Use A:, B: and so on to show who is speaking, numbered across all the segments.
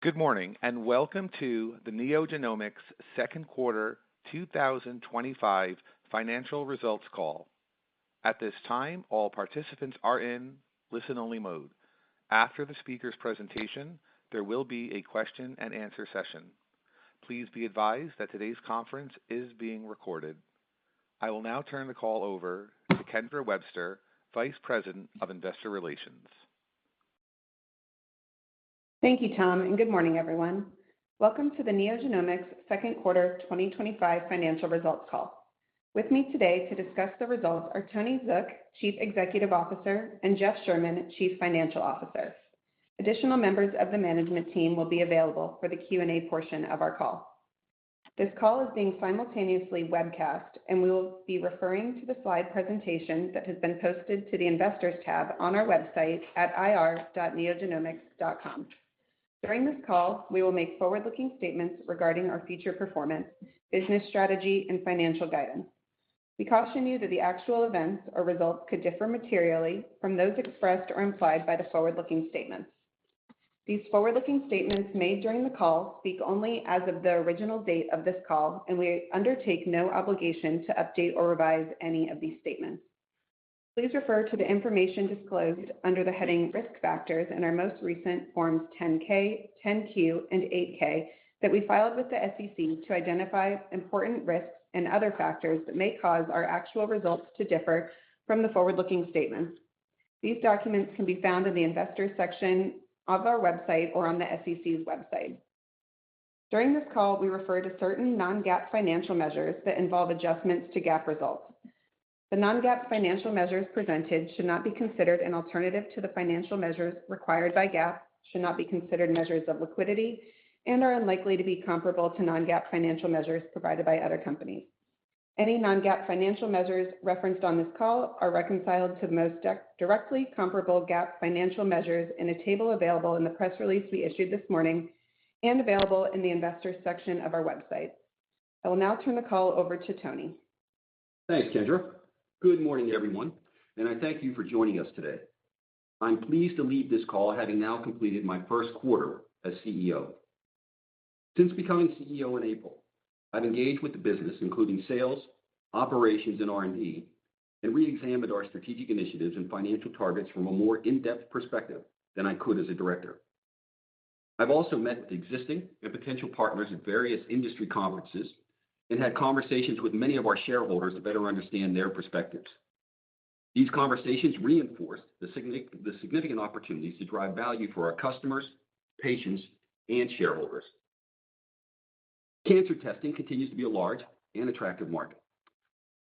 A: Good morning, and welcome to the NeoGenomics second quarter 2025 financial results call. At this time, all participants are in listen-only mode. After the speaker's presentation, there will be a question-and-answer session. Please be advised that today's conference is being recorded. I will now turn the call over to Kendra Webster, Vice President of Investor Relations.
B: Thank you, Tom, and good morning, everyone. Welcome to the NeoGenomics second quarter 2025 financial results call. With me today to discuss the results are Tony Zook, Chief Executive Officer, and Jeff Sherman, Chief Financial Officer. Additional members of the management team will be available for the Q&A portion of our call. This call is being simultaneously webcast, and we will be referring to the slide presentation that has been posted to the Investors tab on our website at ir.neogenomics.com. During this call, we will make forward-looking statements regarding our future performance, business strategy, and financial guidance. We caution you that the actual events or results could differ materially from those expressed or implied by the forward-looking statements. These forward-looking statements made during the call speak only as of the original date of this call, and we undertake no obligation to update or revise any of these statements. Please refer to the information disclosed under the heading Risk Factors in our most recent Forms 10-K, 10-Q, and 8-K that we filed with the SEC to identify important risks and other factors that may cause our actual results to differ from the forward-looking statements. These documents can be found in the Investors section of our website or on the SEC's website. During this call, we refer to certain non-GAAP financial measures that involve adjustments to GAAP results. The non-GAAP financial measures presented should not be considered an alternative to the financial measures required by GAAP, should not be considered measures of liquidity, and are unlikely to be comparable to non-GAAP financial measures provided by other companies. Any non-GAAP financial measures referenced on this call are reconciled to the most directly comparable GAAP financial measures in a table available in the press release we issued this morning and available in the Investors section of our website. I will now turn the call over to Tony.
C: Thanks, Kendra. Good morning, everyone, and I thank you for joining us today. I'm pleased to lead this call having now completed my first quarter as CEO. Since becoming CEO in April, I've engaged with the business, including sales, operations, and R&D, and re-examined our strategic initiatives and financial targets from a more in-depth perspective than I could as a director. I've also met with existing and potential partners at various industry conferences and had conversations with many of our shareholders to better understand their perspectives. These conversations reinforced the significant opportunities to drive value for our customers, patients, and shareholders. Cancer testing continues to be a large and attractive market.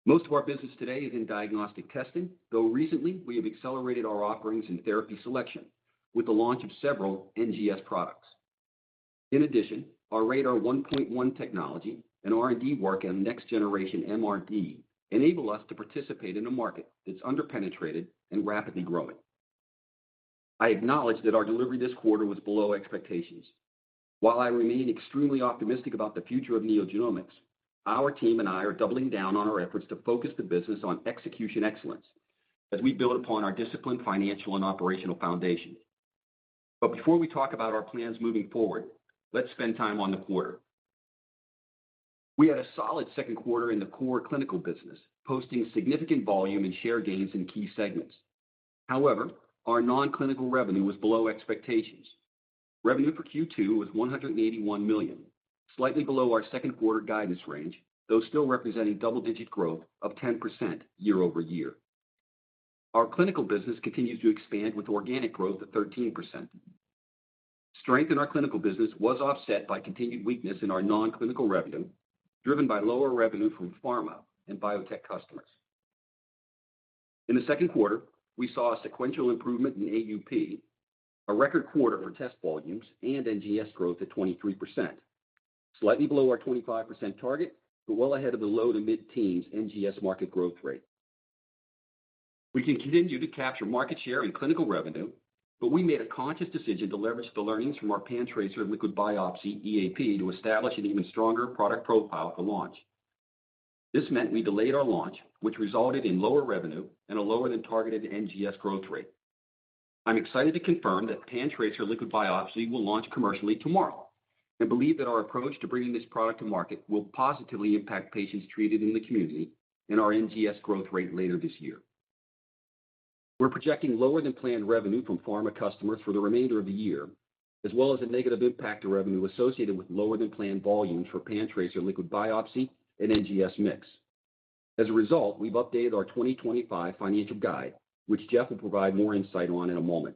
C: Most of our business today is in diagnostic testing, though recently we have accelerated our offerings in therapy selection with the launch of several NGS products. In addition, our Radar 1.1 technology and R&D work on next-generation MRD enable us to participate in a market that's underpenetrated and rapidly growing. I acknowledge that our delivery this quarter was below expectations. While I remain extremely optimistic about the future of NeoGenomics, our team and I are doubling down on our efforts to focus the business on execution excellence as we build upon our disciplined financial and operational foundation. But before we talk about our plans moving forward, let's spend time on the quarter. We had a solid second quarter in the core clinical business, posting significant volume and share gains in key segments. However, our non-clinical revenue was below expectations. Revenue for Q2 was $181 million, slightly below our second quarter guidance range, though still representing double-digit growth of 10% year over year. Our clinical business continues to expand with organic growth of 13%. Strength in our clinical business was offset by continued weakness in our non-clinical revenue, driven by lower revenue from pharma and biotech customers. In the second quarter, we saw a sequential improvement in AUP, a record quarter for test volumes, and NGS growth at 23%, slightly below our 25% target, but well ahead of the low to mid-teens NGS market growth rate. We can continue to capture market share in clinical revenue, but we made a conscious decision to leverage the learnings from our PanTracer liquid biopsy EAP to establish an even stronger product profile for launch. This meant we delayed our launch, which resulted in lower revenue and a lower than targeted NGS growth rate. I'm excited to confirm that PanTracer liquid biopsy will launch commercially tomorrow and believe that our approach to bringing this product to market will positively impact patients treated in the community and our NGS growth rate later this year. We're projecting lower than planned revenue from pharma customers for the remainder of the year, as well as a negative impact to revenue associated with lower than planned volumes for PanTracer liquid biopsy and NGS mix. As a result, we've updated our 2025 financial guide, which Jeff will provide more insight on in a moment.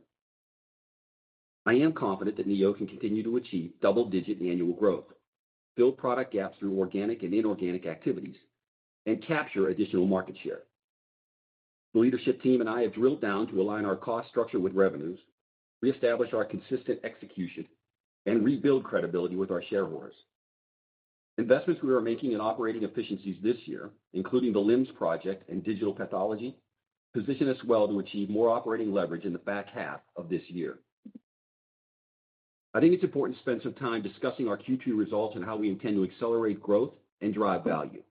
C: I am confident that Neo can continue to achieve double-digit annual growth, fill product gaps through organic and inorganic activities, and capture additional market share. The leadership team and I have drilled down to align our cost structure with revenues, reestablish our consistent execution, and rebuild credibility with our shareholders. Investments we are making in operating efficiencies this year, including the LIMS project and digital pathology, position us well to achieve more operating leverage in the back half of this year. I think it's important to spend some time discussing our Q2 results and how we intend to accelerate growth and drive value.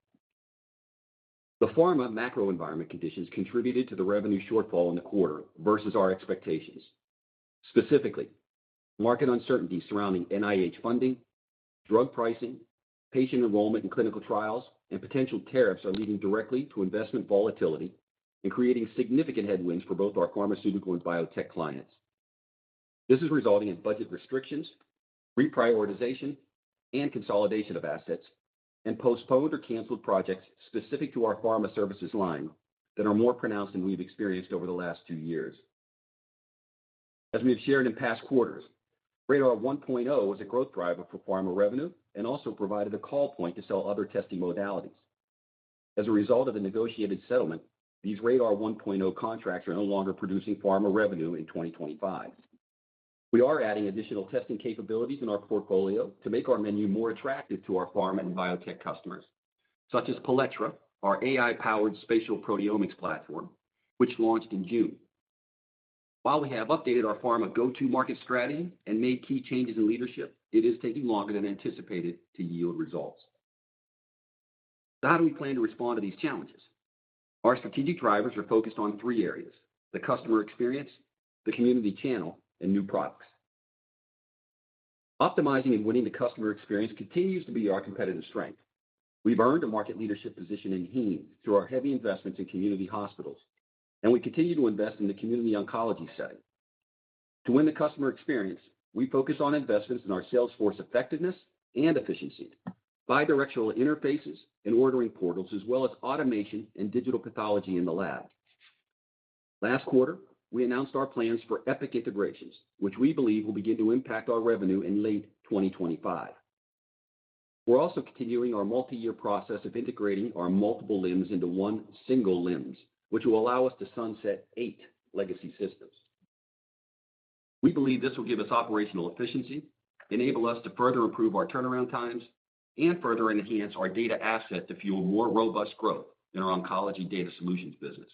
C: The pharma macro environment conditions contributed to the revenue shortfall in the quarter versus our expectations. Specifically, market uncertainty surrounding NIH funding, drug pricing, patient enrollment in clinical trials, and potential tariffs are leading directly to investment volatility and creating significant headwinds for both our pharmaceutical and biotech clients. This is resulting in budget restrictions, reprioritization, and consolidation of assets, and postponed or canceled projects specific to our pharma services line that are more pronounced than we've experienced over the last 2 years. As we have shared in past quarters, Radar 1.0 was a growth driver for pharma revenue and also provided a call point to sell other testing modalities. As a result of the negotiated settlement, these Radar 1.0 contracts are no longer producing pharma revenue in 2025. We are adding additional testing capabilities in our portfolio to make our menu more attractive to our pharma and biotech customers, such as Paletra, our AI-powered spatial proteomics platform, which launched in June. While we have updated our pharma go-to-market strategy and made key changes in leadership, it is taking longer than anticipated to yield results. So how do we plan to respond to these challenges? Our strategic drivers are focused on 3 areas: the customer experience, the community channel, and new products. Optimizing and winning the customer experience continues to be our competitive strength. We've earned a market leadership position in heme through our heavy investments in community hospitals, and we continue to invest in the community oncology setting. To win the customer experience, we focus on investments in our sales force effectiveness and efficiency, bidirectional interfaces and ordering portals, as well as automation and digital pathology in the lab. Last quarter, we announced our plans for Epic integrations, which we believe will begin to impact our revenue in late 2025. We're also continuing our multi-year process of integrating our multiple LIMS into one single LIMS, which will allow us to sunset 8 legacy systems. We believe this will give us operational efficiency, enable us to further improve our turnaround times, and further enhance our data asset to fuel more robust growth in our oncology data solutions business.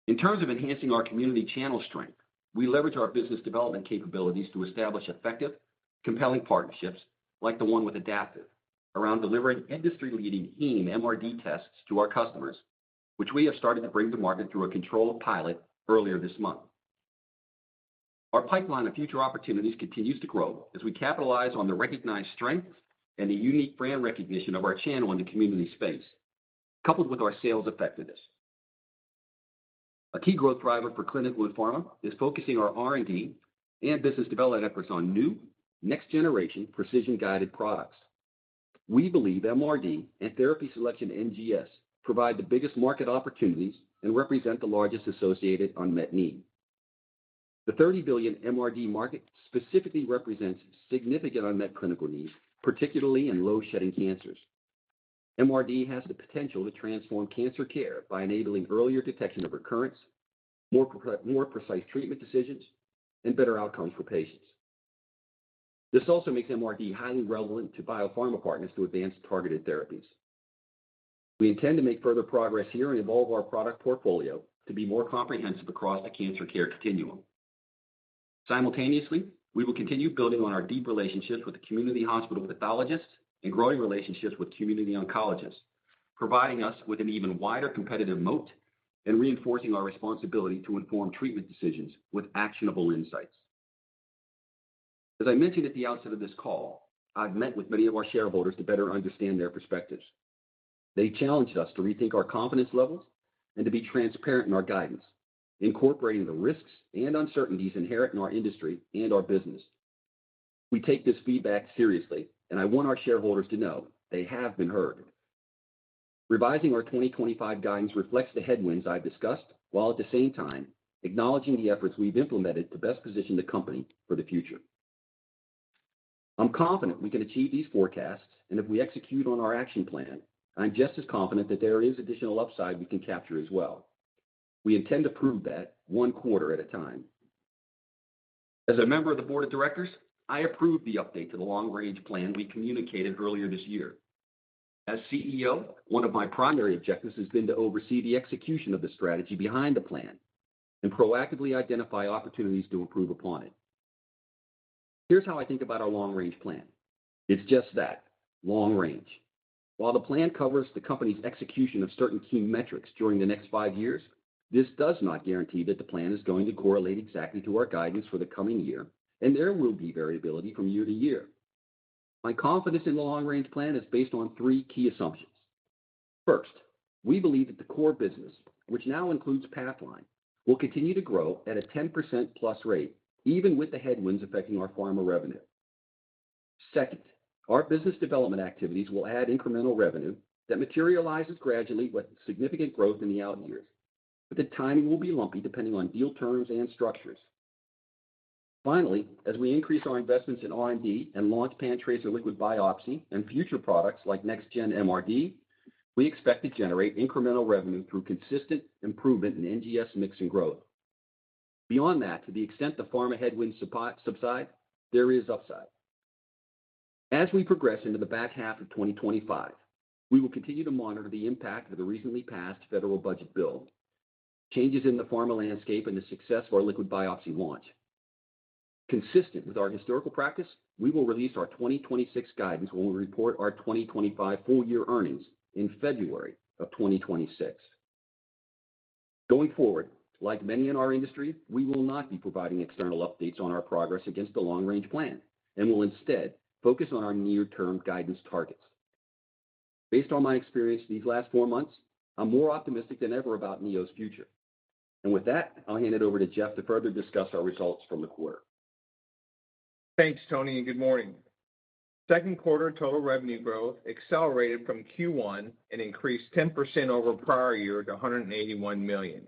C: In terms of enhancing our community channel strength, we leverage our business development capabilities to establish effective, compelling partnerships like the one with Adaptive around delivering industry-leading heme MRD tests to our customers, which we have started to bring to market through a controlled pilot earlier this month. Our pipeline of future opportunities continues to grow as we capitalize on the recognized strength and the unique brand recognition of our channel in the community space, coupled with our sales effectiveness. A key growth driver for clinical and pharma is focusing our R&D and business development efforts on new, next-generation, precision-guided products. We believe MRD and therapy selection NGS provide the biggest market opportunities and represent the largest associated unmet need. The $30 billion MRD market specifically represents significant unmet clinical needs, particularly in low-shedding cancers. MRD has the potential to transform cancer care by enabling earlier detection of recurrence, more precise treatment decisions, and better outcomes for patients. This also makes MRD highly relevant to biopharma partners to advance targeted therapies. We intend to make further progress here and evolve our product portfolio to be more comprehensive across the cancer care continuum. Simultaneously, we will continue building on our deep relationships with the community hospital pathologists and growing relationships with community oncologists, providing us with an even wider competitive moat and reinforcing our responsibility to inform treatment decisions with actionable insights. As I mentioned at the outset of this call, I've met with many of our shareholders to better understand their perspectives. They challenged us to rethink our confidence levels and to be transparent in our guidance, incorporating the risks and uncertainties inherent in our industry and our business. We take this feedback seriously, and I want our shareholders to know they have been heard. Revising our 2025 guidance reflects the headwinds I've discussed, while at the same time acknowledging the efforts we've implemented to best position the company for the future. I'm confident we can achieve these forecasts, and if we execute on our action plan, I'm just as confident that there is additional upside we can capture as well. We intend to prove that one quarter at a time. As a member of the board of directors, I approve the update to the long-range plan we communicated earlier this year. As CEO, one of my primary objectives has been to oversee the execution of the strategy behind the plan and proactively identify opportunities to improve upon it. Here's how I think about our long-range plan. It's just that, long range. While the plan covers the company's execution of certain key metrics during the next 5 years, this does not guarantee that the plan is going to correlate exactly to our guidance for the coming year, and there will be variability from year to year. My confidence in the long-range plan is based on 3 key assumptions. First, we believe that the core business, which now includes Pathline, will continue to grow at a 10% plus rate, even with the headwinds affecting our pharma revenue. Second, our business development activities will add incremental revenue that materializes gradually with significant growth in the out years, but the timing will be lumpy depending on deal terms and structures. Finally, as we increase our investments in R&D and launch PanTracer liquid biopsy and future products like next-gen MRD, we expect to generate incremental revenue through consistent improvement in NGS mix and growth. Beyond that, to the extent the pharma headwinds subside, there is upside. As we progress into the back half of 2025, we will continue to monitor the impact of the recently passed federal budget bill, changes in the pharma landscape, and the success of our liquid biopsy launch. Consistent with our historical practice, we will release our 2026 guidance when we report our 2025 full-year earnings in February of 2026. Going forward, like many in our industry, we will not be providing external updates on our progress against the long-range plan, and will instead focus on our near-term guidance targets. Based on my experience these last 4 months, I'm more optimistic than ever about Neo's future. And with that, I'll hand it over to Jeff to further discuss our results from the quarter.
D: Thanks, Tony, and good morning. Second quarter total revenue growth accelerated from Q1 and increased 10% over prior year to $181 million.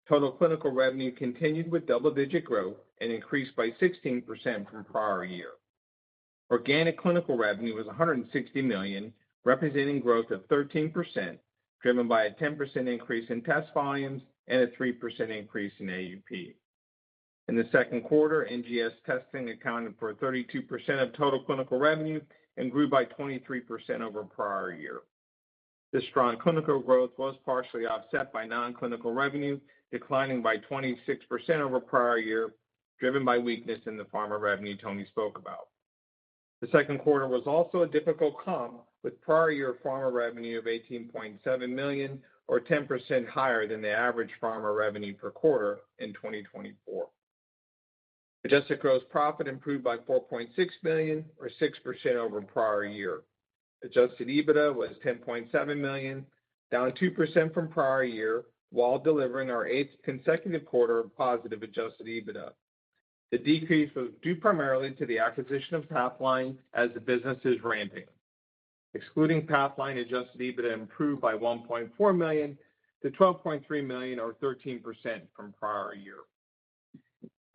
D: Total clinical revenue continued with double-digit growth and increased by 16% from prior year. Organic clinical revenue was $160 million, representing growth of 13%, driven by a 10% increase in test volumes and a 3% increase in AUP. In the second quarter, NGS testing accounted for 32% of total clinical revenue and grew by 23% over prior year. This strong clinical growth was partially offset by non-clinical revenue, declining by 26% over prior year, driven by weakness in the pharma revenue Tony spoke about. The second quarter was also a difficult comp, with prior year pharma revenue of $18.7 million, or 10% higher than the average pharma revenue per quarter in 2024. Adjusted gross profit improved by $4.6 million, or 6% over prior year. Adjusted EBITDA was $10.7 million, down 2% from prior year, while delivering our 8th consecutive quarter of positive adjusted EBITDA. The decrease was due primarily to the acquisition of Pathline as the business is ramping. Excluding Pathline, adjusted EBITDA improved by $1.4 million to $12.3 million, or 13% from prior year.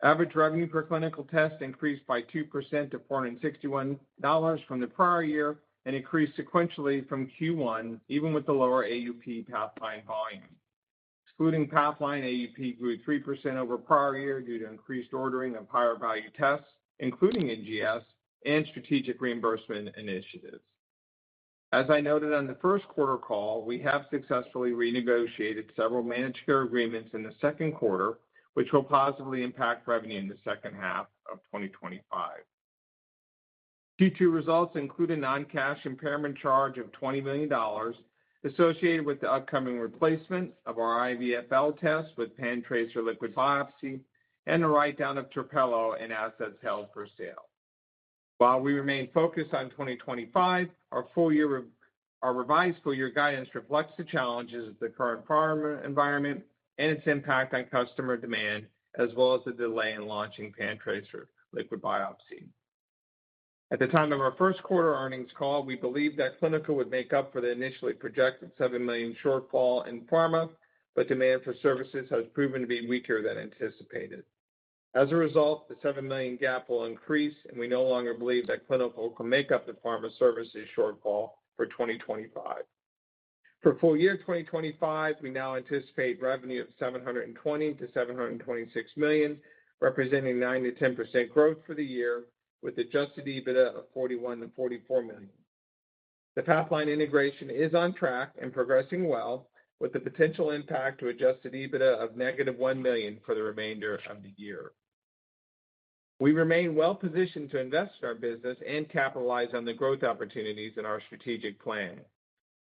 D: Average revenue per clinical test increased by 2% to $461 from the prior year and increased sequentially from Q1, even with the lower AUP Pathline volume. Excluding Pathline, AUP grew 3% over prior year due to increased ordering of higher value tests, including NGS, and strategic reimbursement initiatives. As I noted on the first quarter call, we have successfully renegotiated several managed care agreements in the second quarter, which will positively impact revenue in the second half of 2025. Q2 results include a non-cash impairment charge of $20 million, associated with the upcoming replacement of our IVFL test with PanTracer liquid biopsy and the write-down of Trapelo and assets held for sale. While we remain focused on 2025, our revised full-year guidance reflects the challenges of the current pharma environment and its impact on customer demand, as well as the delay in launching PanTracer liquid biopsy. At the time of our first quarter earnings call, we believed that clinical would make up for the initially projected $7 million shortfall in pharma, but demand for services has proven to be weaker than anticipated. As a result, the $7 million gap will increase, and we no longer believe that clinical can make up the pharma services shortfall for 2025. For full year 2025, we now anticipate revenue of $720 to $726 million, representing 9 to 10% growth for the year, with adjusted EBITDA of $41 to $44 million. The Pathline integration is on track and progressing well, with the potential impact to adjusted EBITDA of negative $1 million for the remainder of the year. We remain well positioned to invest in our business and capitalize on the growth opportunities in our strategic plan.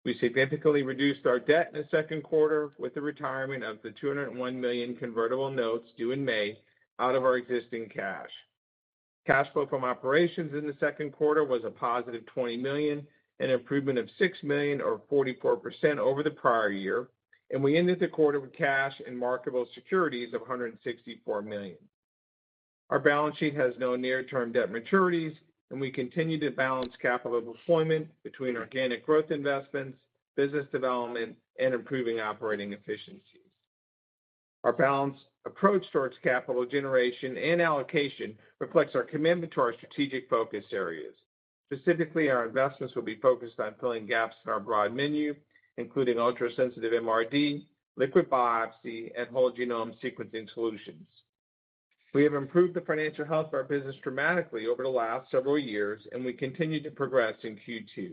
D: We significantly reduced our debt in the second quarter with the retirement of the $201 million convertible notes due in May out of our existing cash. Cash flow from operations in the second quarter was a positive $20 million, an improvement of $6 million or 44% over the prior year, and we ended the quarter with cash and marketable securities of $164 million. Our balance sheet has no near-term debt maturities, and we continue to balance capital deployment between organic growth investments, business development, and improving operating efficiencies. Our balanced approach towards capital generation and allocation reflects our commitment to our strategic focus areas. Specifically, our investments will be focused on filling gaps in our broad menu, including ultrasensitive MRD, liquid biopsy, and whole genome sequencing solutions. We have improved the financial health of our business dramatically over the last several years, and we continue to progress in Q2.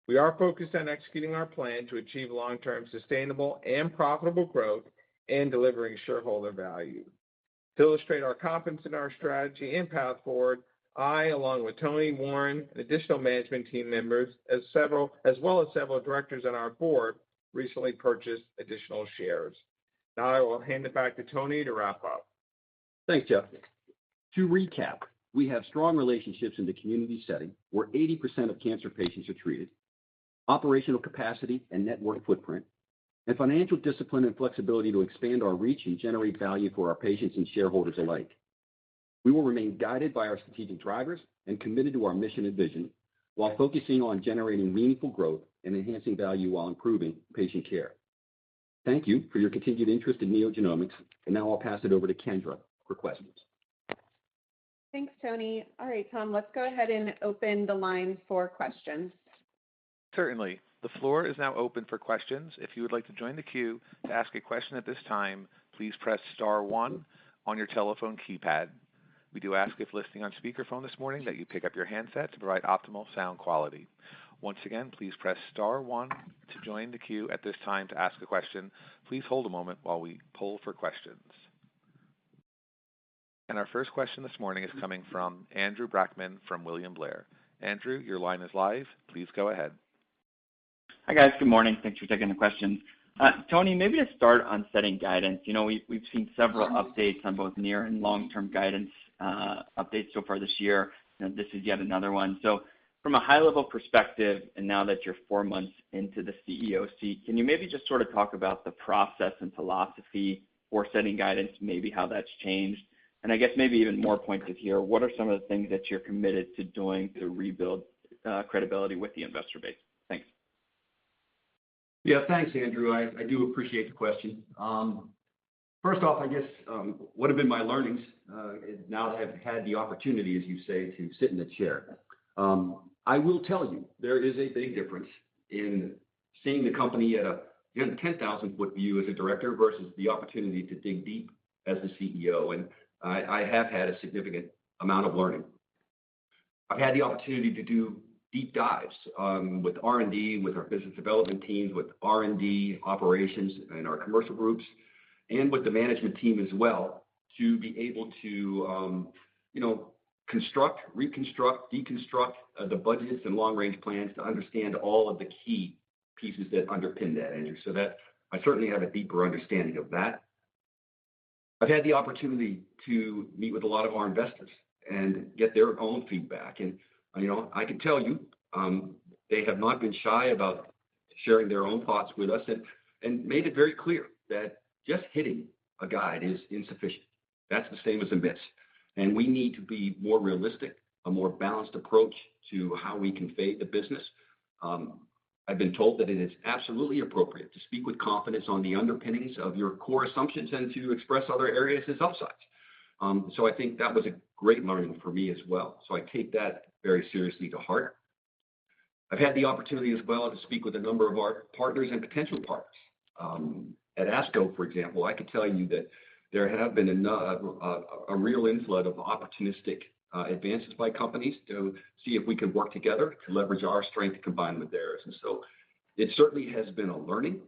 D: We are focused on executing our plan to achieve long-term sustainable and profitable growth and delivering shareholder value. To illustrate our confidence in our strategy and path forward, I, along with Tony, Warren, and additional management team members, as well as several directors on our board, recently purchased additional shares. Now I will hand it back to Tony to wrap up.
C: Thanks, Jeff. To recap, we have strong relationships in the community setting where 80% of cancer patients are treated, operational capacity and network footprint, and financial discipline and flexibility to expand our reach and generate value for our patients and shareholders alike. We will remain guided by our strategic drivers and committed to our mission and vision while focusing on generating meaningful growth and enhancing value while improving patient care. Thank you for your continued interest in NeoGenomics, and now I'll pass it over to Kendra for questions.
B: Thanks, Tony. All right, Tom, let's go ahead and open the line for questions.
A: Certainly. The floor is now open for questions. If you would like to join the queue to ask a question at this time, please press star 1 on your telephone keypad. We do ask, if listening on speakerphone this morning, that you pick up your handset to provide optimal sound quality. Once again, please press star 1 to join the queue at this time to ask a question. Please hold a moment while we poll for questions. And our first question this morning is coming from Andrew Brackmann from William Blair. Andrew, your line is live. Please go ahead.
E: Hi, guys. Good morning. Thanks for taking the question. Tony, maybe to start on setting guidance, we've seen several updates on both near and long-term guidance updates so far this year. This is yet another one. So from a high-level perspective, and now that you're 4 months into the CEO seat, can you maybe just sort of talk about the process and philosophy for setting guidance, maybe how that's changed? And I guess maybe even more pointed here, what are some of the things that you're committed to doing to rebuild credibility with the investor base? Thanks.
C: Yeah, thanks, Andrew. I do appreciate the question. First off, I guess what have been my learnings now that I've had the opportunity, as you say, to sit in the chair? I will tell you, there is a big difference in seeing the company at a 10,000-foot view as a director versus the opportunity to dig deep as the CEO. And I have had a significant amount of learning. I've had the opportunity to do deep dives with R&D, with our business development teams, with R&D operations and our commercial groups, and with the management team as well, to be able to, construct, reconstruct, deconstruct the budgets and long-range plans to understand all of the key pieces that underpin that, Andrew, so that I certainly have a deeper understanding of that. I've had the opportunity to meet with a lot of our investors and get their own feedback. And, I can tell you, they have not been shy about sharing their own thoughts with us and made it very clear that just hitting a guide is insufficient. That's the same as a miss. And we need to be more realistic, a more balanced approach to how we convey the business. I've been told that it is absolutely appropriate to speak with confidence on the underpinnings of your core assumptions and to express other areas as upsides. So I think that was a great learning for me as well. So I take that very seriously to heart. I've had the opportunity as well to speak with a number of our partners and potential partners. At ASCO, for example, I could tell you that there have been a real inflood of opportunistic advances by companies to see if we can work together to leverage our strength combined with theirs. And so it certainly has been a learning.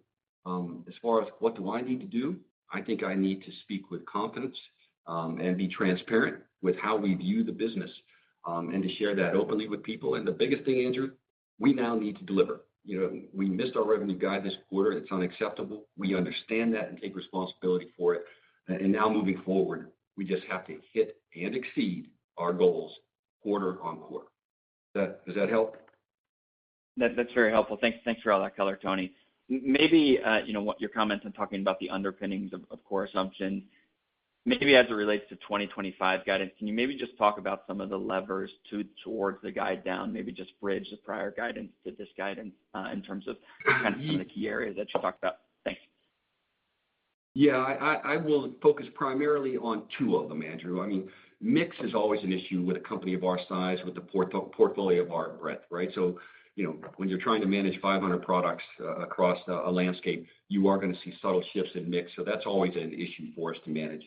C: As far as what do I need to do, I think I need to speak with confidence and be transparent with how we view the business and to share that openly with people. And the biggest thing, Andrew, we now need to deliver. We missed our revenue guide this quarter. It's unacceptable. We understand that and take responsibility for it. And now moving forward, we just have to hit and exceed our goals quarter on quarter. Does that help?
E: That's very helpful. Thanks for all that color, Tony. Maybe what your comments on talking about the underpinnings of core assumptions. Maybe as it relates to 2025 guidance, can you maybe just talk about some of the levers towards the guide down, maybe just bridge the prior guidance to this guidance in terms of kind of some of the key areas that you talked about? Thanks.
C: Yeah, I will focus primarily on two of them, Andrew. I mean, mix is always an issue with a company of our size, with the portfolio of our breadth, right? So, when you're trying to manage 500 products across a landscape, you are going to see subtle shifts in mix. So that's always an issue for us to manage.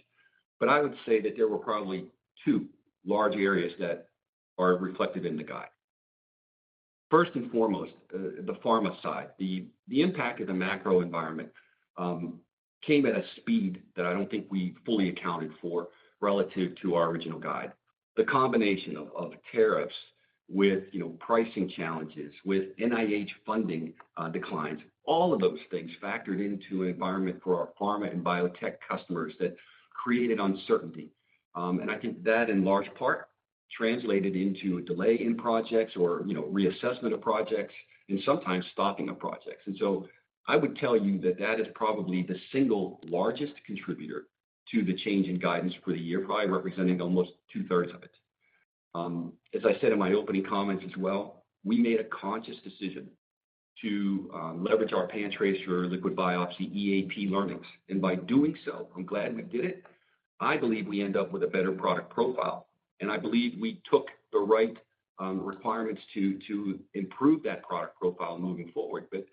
C: But I would say that there were probably two large areas that are reflected in the guide. First and foremost, the pharma side. The impact of the macro environment came at a speed that I don't think we fully accounted for relative to our original guide. The combination of tariffs with pricing challenges, with NIH funding declines, all of those things factored into an environment for our pharma and biotech customers that created uncertainty. And I think that in large part translated into a delay in projects or reassessment of projects and sometimes stopping of projects. And so I would tell you that is probably the single largest contributor to the change in guidance for the year, probably representing almost 2/3 of it. As I said in my opening comments as well, we made a conscious decision to leverage our PanTracer liquid biopsy EAP learnings. And by doing so, I'm glad we did it. I believe we end up with a better product profile. And I believe we took the right requirements to improve that product profile moving forward. But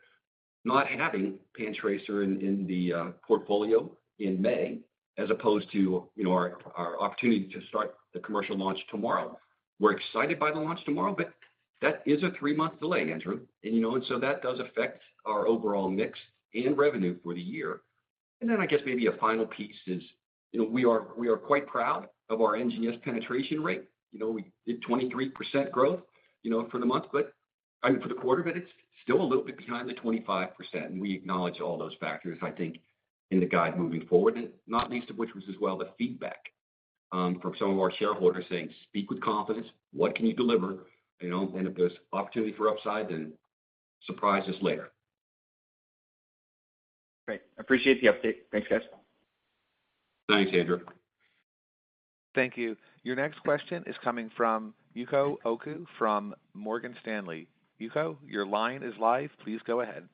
C: not having PanTracer in the portfolio in May, as opposed to our opportunity to start the commercial launch tomorrow. We're excited by the launch tomorrow, but that is a 3-month delay, Andrew. And so that does affect our overall mix and revenue for the year. And then I guess maybe a final piece is, we are quite proud of our NGS penetration rate. We did 23% growth, for the month, for the quarter, but it's still a little bit behind the 25%. And we acknowledge all those factors, I think, in the guide moving forward, and not least of which was as well the feedback from some of our shareholders saying, speak with confidence. What can you deliver? And if there's opportunity for upside, then surprise us later.
E: Great. Appreciate the update. Thanks, guys.
C: Thanks, Andrew.
A: Thank you. Your next question is coming from Yuko Oku from Morgan Stanley. Yuko, your line is live. Please go ahead.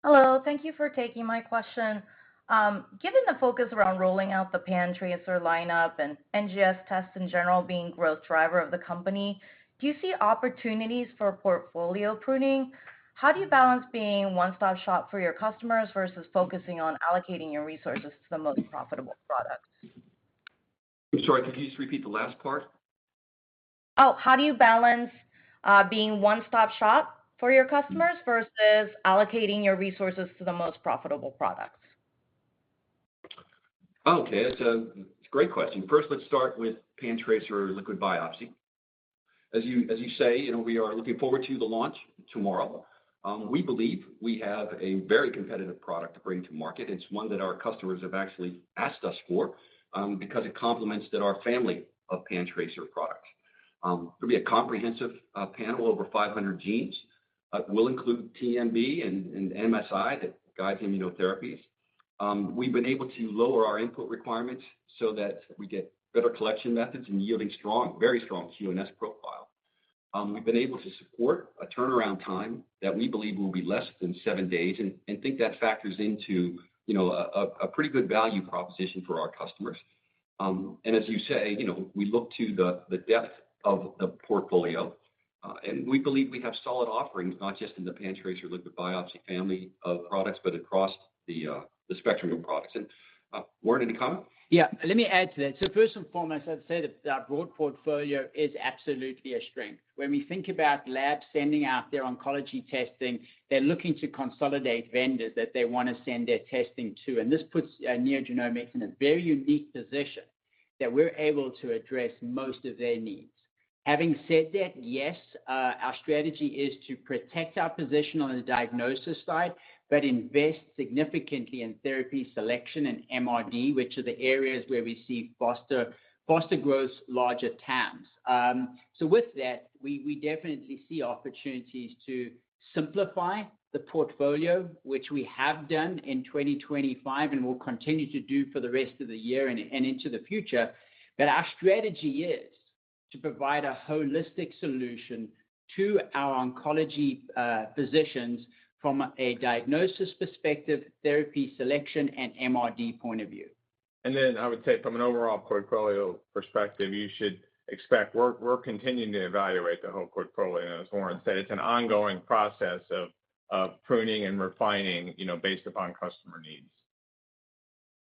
F: Hello. Thank you for taking my question. Given the focus around rolling out the PanTracer lineup and NGS tests in general being growth driver of the company, do you see opportunities for portfolio pruning? How do you balance being one-stop shop for your customers versus focusing on allocating your resources to the most profitable products?
C: I'm sorry, could you just repeat the last part?
F: How do you balance being one-stop shop for your customers versus allocating your resources to the most profitable products?
C: Okay, it's a great question. First, let's start with PanTracer liquid biopsy. As you say, we are looking forward to the launch tomorrow. We believe we have a very competitive product to bring to market. It's one that our customers have actually asked us for because it complements our family of PanTracer products. There'll be a comprehensive panel over 500 genes. Will include TMB and MSI, that guides immunotherapies. We've been able to lower our input requirements so that we get better collection methods and yielding very strong QNS profile. We've been able to support a turnaround time that we believe will be less than 7 days, and think that factors into a pretty good value proposition for our customers. And as you say, we look to the depth of the portfolio, and we believe we have solid offerings, not just in the PanTracer liquid biopsy family of products, but across the spectrum of products. And Warren, any comment?
G: Yeah, let me add to that. So first and foremost, I'd say that our broad portfolio is absolutely a strength. When we think about labs sending out their oncology testing, they're looking to consolidate vendors that they want to send their testing to. And this puts NeoGenomics in a very unique position that we're able to address most of their needs. Having said that, yes, our strategy is to protect our position on the diagnosis side, but invest significantly in therapy selection and MRD, which are the areas where we see faster growth, larger TAMs. So with that, we definitely see opportunities to simplify the portfolio, which we have done in 2025 and will continue to do for the rest of the year and into the future. But our strategy is to provide a holistic solution to our oncology physicians from a diagnosis perspective, therapy selection, and MRD point of view.
D: And then I would say from an overall portfolio perspective, you should expect we're continuing to evaluate the whole portfolio. As Warren said, it's an ongoing process of pruning and refining, based upon customer needs.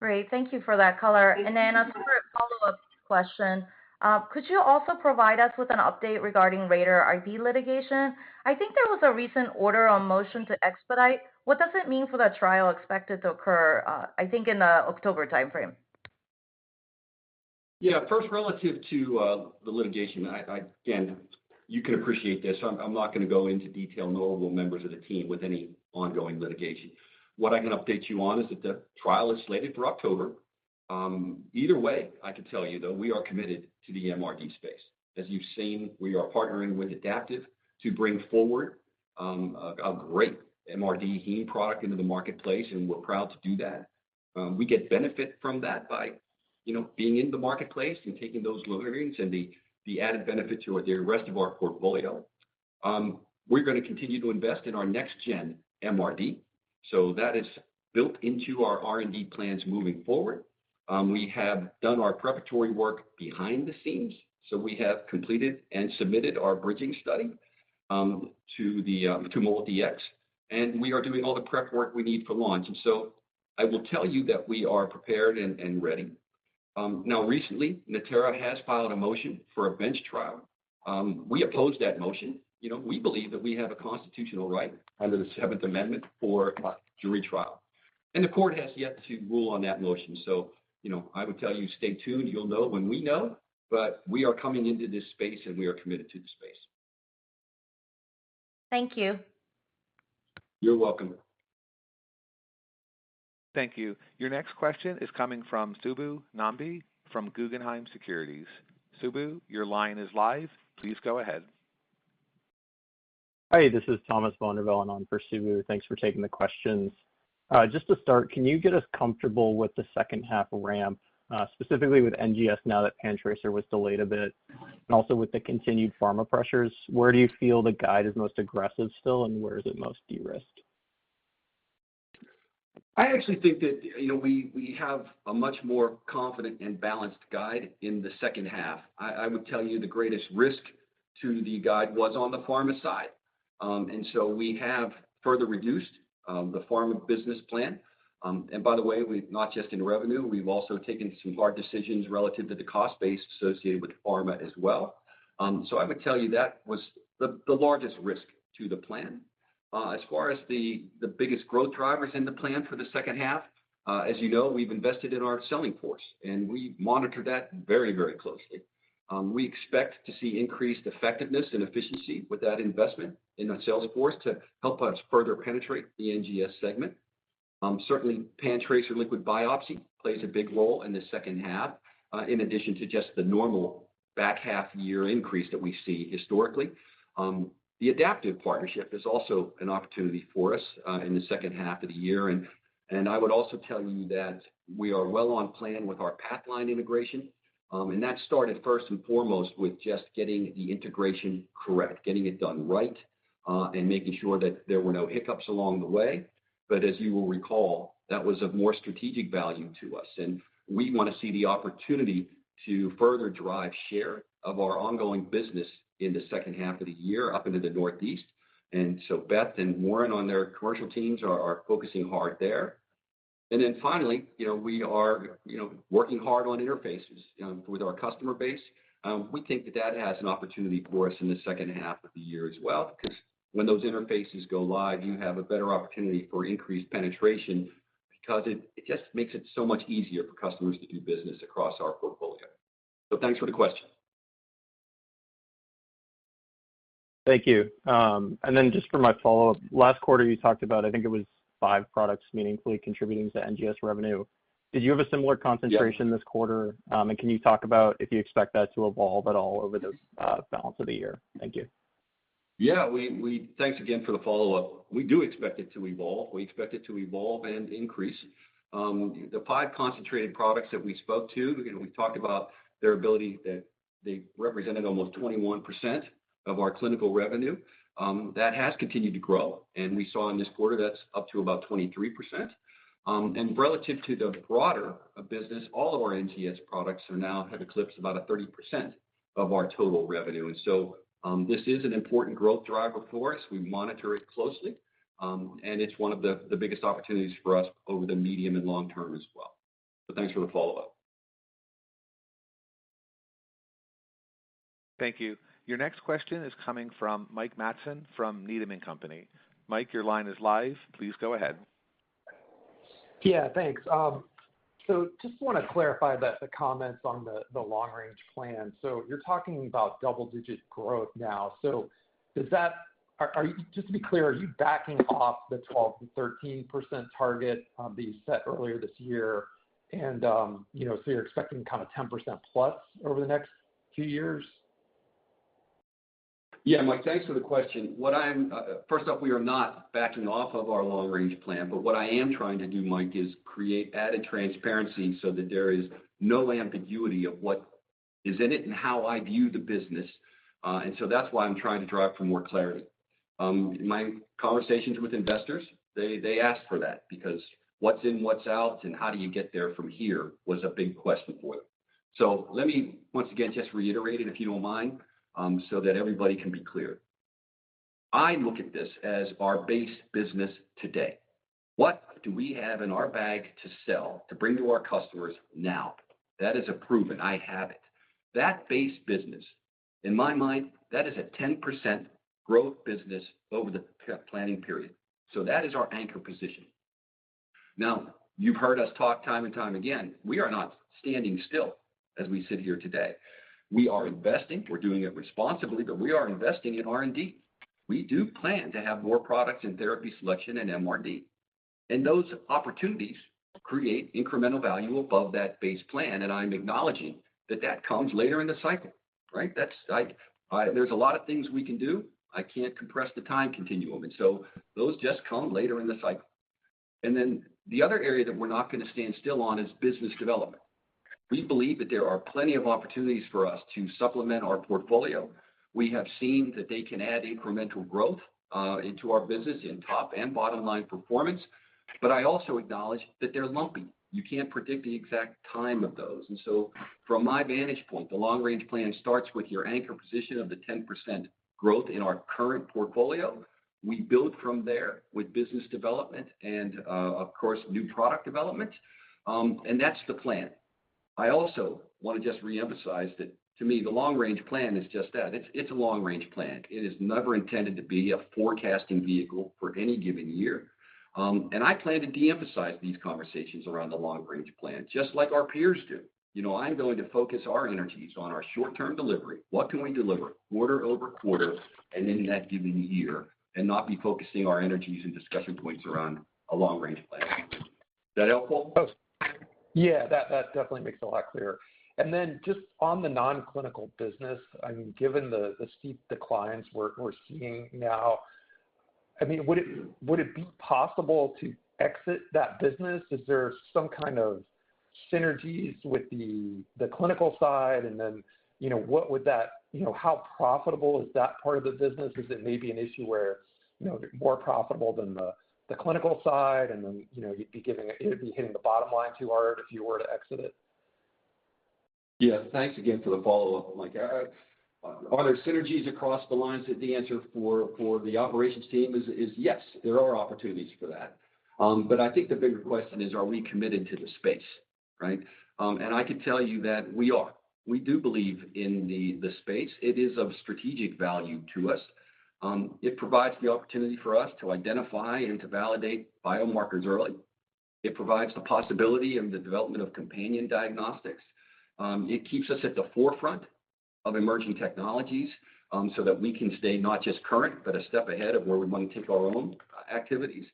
F: Great. Thank you for that color. And then a separate follow-up question. Could you also provide us with an update regarding Rader IP litigation? I think there was a recent order on motion to expedite. What does it mean for the trial expected to occur, I think in the October timeframe?
C: Yeah, first, relative to the litigation, again, you can appreciate this. I'm not going to go into detail, nor will members of the team, with any ongoing litigation. What I can update you on is that the trial is slated for October. Either way, I can tell you, though, we are committed to the MRD space. As you've seen, we are partnering with Adaptive to bring forward a great MRD heme product into the marketplace, and we're proud to do that. We get benefit from that by, being in the marketplace and taking those learnings and the added benefit to the rest of our portfolio. We're going to continue to invest in our next-gen MRD, so that is built into our R&D plans moving forward. We have done our preparatory work behind the scenes, so we have completed and submitted our bridging study to MolDX, and we are doing all the prep work we need for launch. And so I will tell you that we are prepared and ready. Now, recently, Natera has filed a motion for a bench trial. We oppose that motion. We believe that we have a constitutional right under the 7th Amendment for a jury trial, and the court has yet to rule on that motion. So I would tell you, stay tuned. You'll know when we know, but we are coming into this space and we are committed to the space.
F: Thank you.
C: You're welcome.
A: Thank you. Your next question is coming from Subbu Nambi from Guggenheim Securities. Subbu, your line is live. Please go ahead.
H: Hi, this is Thomas Vondervellen on for Subbu. Thanks for taking the questions. Just to start, can you get us comfortable with the second half ramp, specifically with NGS now that PanTracer was delayed a bit, and also with the continued pharma pressures? Where do you feel the guide is most aggressive still, and where is it most de-risked?
C: I actually think that we have a much more confident and balanced guide in the second half. I would tell you the greatest risk to the guide was on the pharma side, and so we have further reduced the pharma business plan. And by the way, we've not just in revenue, we've also taken some hard decisions relative to the cost base associated with pharma as well. So I would tell you that was the largest risk to the plan. As far as the biggest growth drivers in the plan for the second half, as you know, we've invested in our selling force, and we monitor that very, very closely. We expect to see increased effectiveness and efficiency with that investment in our sales force to help us further penetrate the NGS segment. Certainly, PanTracer liquid biopsy plays a big role in the second half, in addition to just the normal back half year increase that we see historically. The Adaptive partnership is also an opportunity for us in the second half of the year. And I would also tell you that we are well on plan with our Pathline integration. And that started first and foremost with just getting the integration correct, getting it done right, and making sure that there were no hiccups along the way. But as you will recall, that was of more strategic value to us. And we want to see the opportunity to further drive share of our ongoing business in the second half of the year up into the Northeast. And so Beth and Warren on their commercial teams are focusing hard there. And then finally, we are, working hard on interfaces with our customer base. We think that has an opportunity for us in the second half of the year as well, because when those interfaces go live, you have a better opportunity for increased penetration because it just makes it so much easier for customers to do business across our portfolio. So thanks for the question.
H: Thank you. And then just for my follow-up, last quarter you talked about, I think it was 5 products meaningfully contributing to NGS revenue. Did you have a similar concentration this quarter? And can you talk about if you expect that to evolve at all over the balance of the year? Thank you.
C: Yeah, we thanks again for the follow-up. We do expect it to evolve. We expect it to evolve and increase. The 5 concentrated products that we spoke to, we talked about their ability that they represented almost 21% of our clinical revenue. That has continued to grow, and we saw in this quarter that's up to about 23%. And relative to the broader business, all of our NGS products have eclipsed about 30% of our total revenue. And so this is an important growth driver for us. We monitor it closely, and it's one of the biggest opportunities for us over the medium and long term as well. So thanks for the follow-up.
A: Thank you. Your next question is coming from Mike Matson from Needham & Company. Mike, your line is live. Please go ahead.
I: Yeah, thanks. So just want to clarify the comments on the long-range plan. So you're talking about double-digit growth now. So does that are you, just to be clear, are you backing off the 12 to 13% target that you set earlier this year? And so you're expecting kind of 10% plus over the next few years?
C: Yeah, Mike, thanks for the question. First off, we are not backing off of our long-range plan, but what I am trying to do, Mike, is create added transparency so that there is no ambiguity of what is in it and how I view the business. And so that's why I'm trying to drive for more clarity. In my conversations with investors, they ask for that because what's in, what's out, and how do you get there from here was a big question for them. So let me once again just reiterate it, if you don't mind, so that everybody can be clear. I look at this as our base business today. What do we have in our bag to sell, to bring to our customers now? That is a proven. I have it. That base business, in my mind, that is a 10% growth business over the planning period. So that is our anchor position. Now, you've heard us talk time and time again. We are not standing still as we sit here today. We are investing. We're doing it responsibly, but we are investing in R&D. We do plan to have more products in therapy selection and MRD. And those opportunities create incremental value above that base plan. And I'm acknowledging that comes later in the cycle, right? There's a lot of things we can do. I can't compress the time continuum. And so those just come later in the cycle. And then the other area that we're not going to stand still on is business development. We believe that there are plenty of opportunities for us to supplement our portfolio. We have seen that they can add incremental growth into our business in top and bottom line performance. But I also acknowledge that they're lumpy. You can't predict the exact time of those. And so from my vantage point, the long-range plan starts with your anchor position of the 10% growth in our current portfolio. We build from there with business development and, of course, new product development. And that's the plan. I also want to just reemphasize that, to me, the long-range plan is just that. It's a long-range plan. It is never intended to be a forecasting vehicle for any given year. And I plan to de-emphasize these conversations around the long-range plan, just like our peers do. I'm going to focus our energies on our short-term delivery. What can we deliver quarter over quarter and in that given year, and not be focusing our energies and discussion points around a long-range plan. Is that helpful?
I: Oh, yeah, that definitely makes it a lot clearer. And then just on the non-clinical business, I mean, given the steep declines we're seeing now, I mean, would it be possible to exit that business? Is there some kind of synergies with the clinical side? And then, what would that, how profitable is that part of the business? Is it maybe an issue where, more profitable than the clinical side, and then, it'd be hitting the bottom line too hard if you were to exit it?
C: Yeah, thanks again for the follow-up, Mike. Are there synergies across the lines? The answer for the operations team is yes, there are opportunities for that. But I think the bigger question is, are we committed to the space, right? And I can tell you that we are. We do believe in the space. It is of strategic value to us. It provides the opportunity for us to identify and to validate biomarkers early. It provides the possibility of the development of companion diagnostics. It keeps us at the forefront of emerging technologies so that we can stay not just current, but a step ahead of where we want to take our own activities.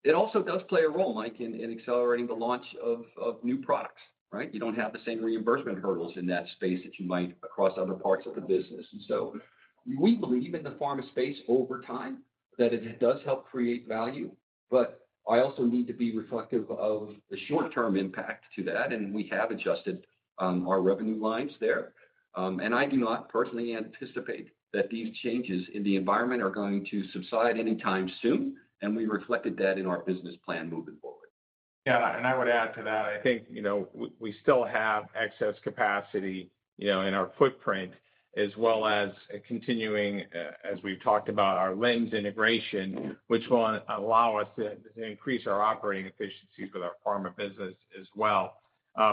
C: It also does play a role, Mike, in accelerating the launch of new products, right? You don't have the same reimbursement hurdles in that space that you might across other parts of the business. And so we believe in the pharma space over time, that it does help create value, but I also need to be reflective of the short-term impact to that, and we have adjusted our revenue lines there. And I do not personally anticipate that these changes in the environment are going to subside anytime soon, and we reflected that in our business plan moving forward.
D: Yeah, and I would add to that, I think, we still have excess capacity, in our footprint, as well as continuing, as we've talked about, our LIMS integration, which will allow us to increase our operating efficiencies with our pharma business as well.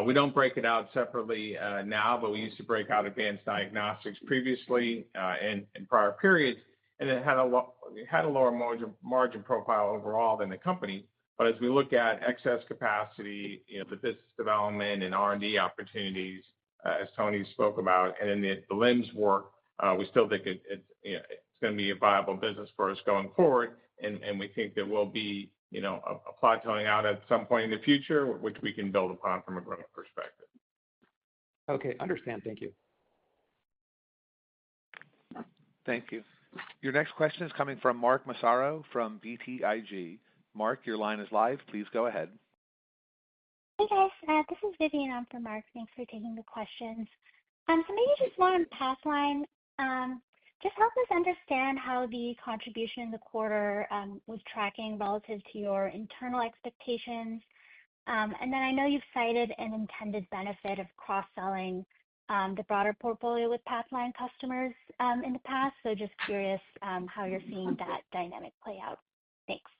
D: We don't break it out separately now, but we used to break out advanced diagnostics previously in prior periods, and it had a lower margin profile overall than the company. But as we look at excess capacity, the business development and R&D opportunities, as Tony spoke about, and in the LIMS work, we still think it's going to be a viable business for us going forward, and we think there will be a plateauing out at some point in the future, which we can build upon from a growth perspective.
I: Okay, understand. Thank you.
A: Thank you. Your next question is coming from Mark Massaro from BTIG. Mark, your line is live. Please go ahead.
J: Hey guys, this is Vivian on for Mark. Thanks for taking the questions. So maybe just one on Pathline. Just help us understand how the contribution in the quarter was tracking relative to your internal expectations. And then I know you've cited an intended benefit of cross-selling the broader portfolio with Pathline customers in the past. So just curious how you're seeing that dynamic play out. Thanks.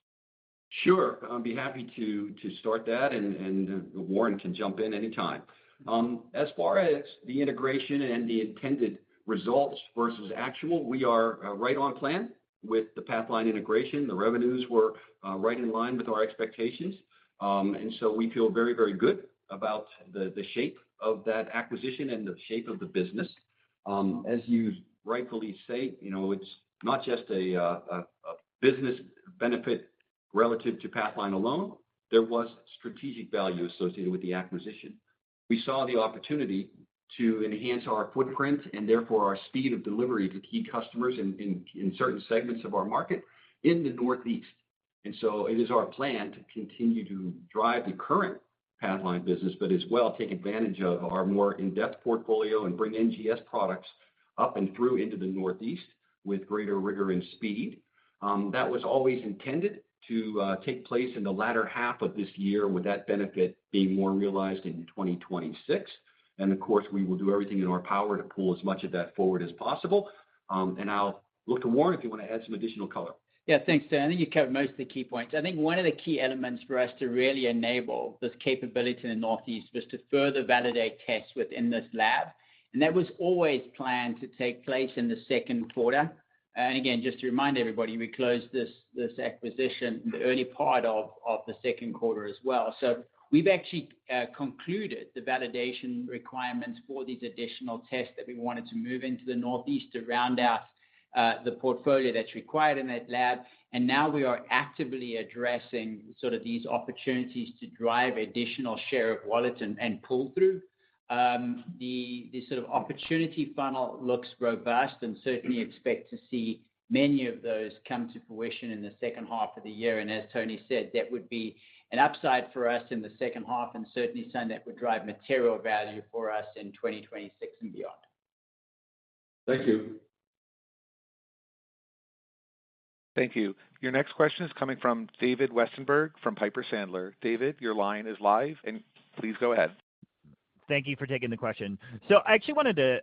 C: Sure. I'd be happy to start that, and Warren can jump in anytime. As far as the integration and the intended results versus actual, we are right on plan with the Pathline integration. The revenues were right in line with our expectations. And so we feel very, very good about the shape of that acquisition and the shape of the business. As you rightfully say, it's not just a business benefit relative to Pathline alone. There was strategic value associated with the acquisition. We saw the opportunity to enhance our footprint and therefore our speed of delivery to key customers in certain segments of our market in the Northeast. And so it is our plan to continue to drive the current Pathline business, but as well take advantage of our more in-depth portfolio and bring NGS products up and through into the Northeast with greater rigor and speed. That was always intended to take place in the latter half of this year, with that benefit being more realized in 2026. And of course, we will do everything in our power to pull as much of that forward as possible. And I'll look to Warren if you want to add some additional color.
G: Yeah, thanks, Dan. I think you covered most of the key points. I think one of the key elements for us to really enable this capability in the Northeast was to further validate tests within this lab. And that was always planned to take place in the second quarter. And again, just to remind everybody, we closed this acquisition in the early part of the second quarter as well. So we've actually concluded the validation requirements for these additional tests that we wanted to move into the Northeast to round out the portfolio that's required in that lab. And now we are actively addressing sort of these opportunities to drive additional share of wallet and pull through. The sort of opportunity funnel looks robust, and certainly expect to see many of those come to fruition in the second half of the year. And as Tony said, that would be an upside for us in the second half, and certainly something that would drive material value for us in 2026 and beyond.
C: Thank you.
A: Thank you. Your next question is coming from David Westenberg from Piper Sandler. David, your line is live, and please go ahead.
K: Thank you for taking the question. So I actually wanted to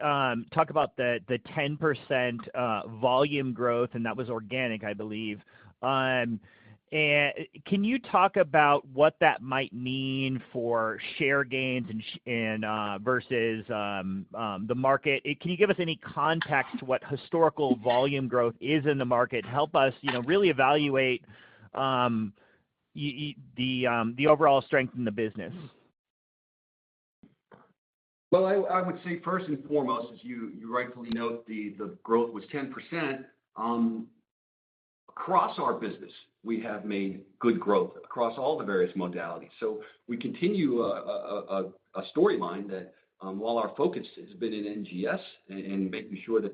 K: talk about the 10% volume growth, and that was organic, I believe. And can you talk about what that might mean for share gains and versus the market? Can you give us any context to what historical volume growth is in the market? Help us, really evaluate the overall strength in the business.
C: Well, I would say first and foremost, as you rightfully note, the growth was 10%. Across our business, we have made good growth across all the various modalities. So we continue a storyline that while our focus has been in NGS and making sure that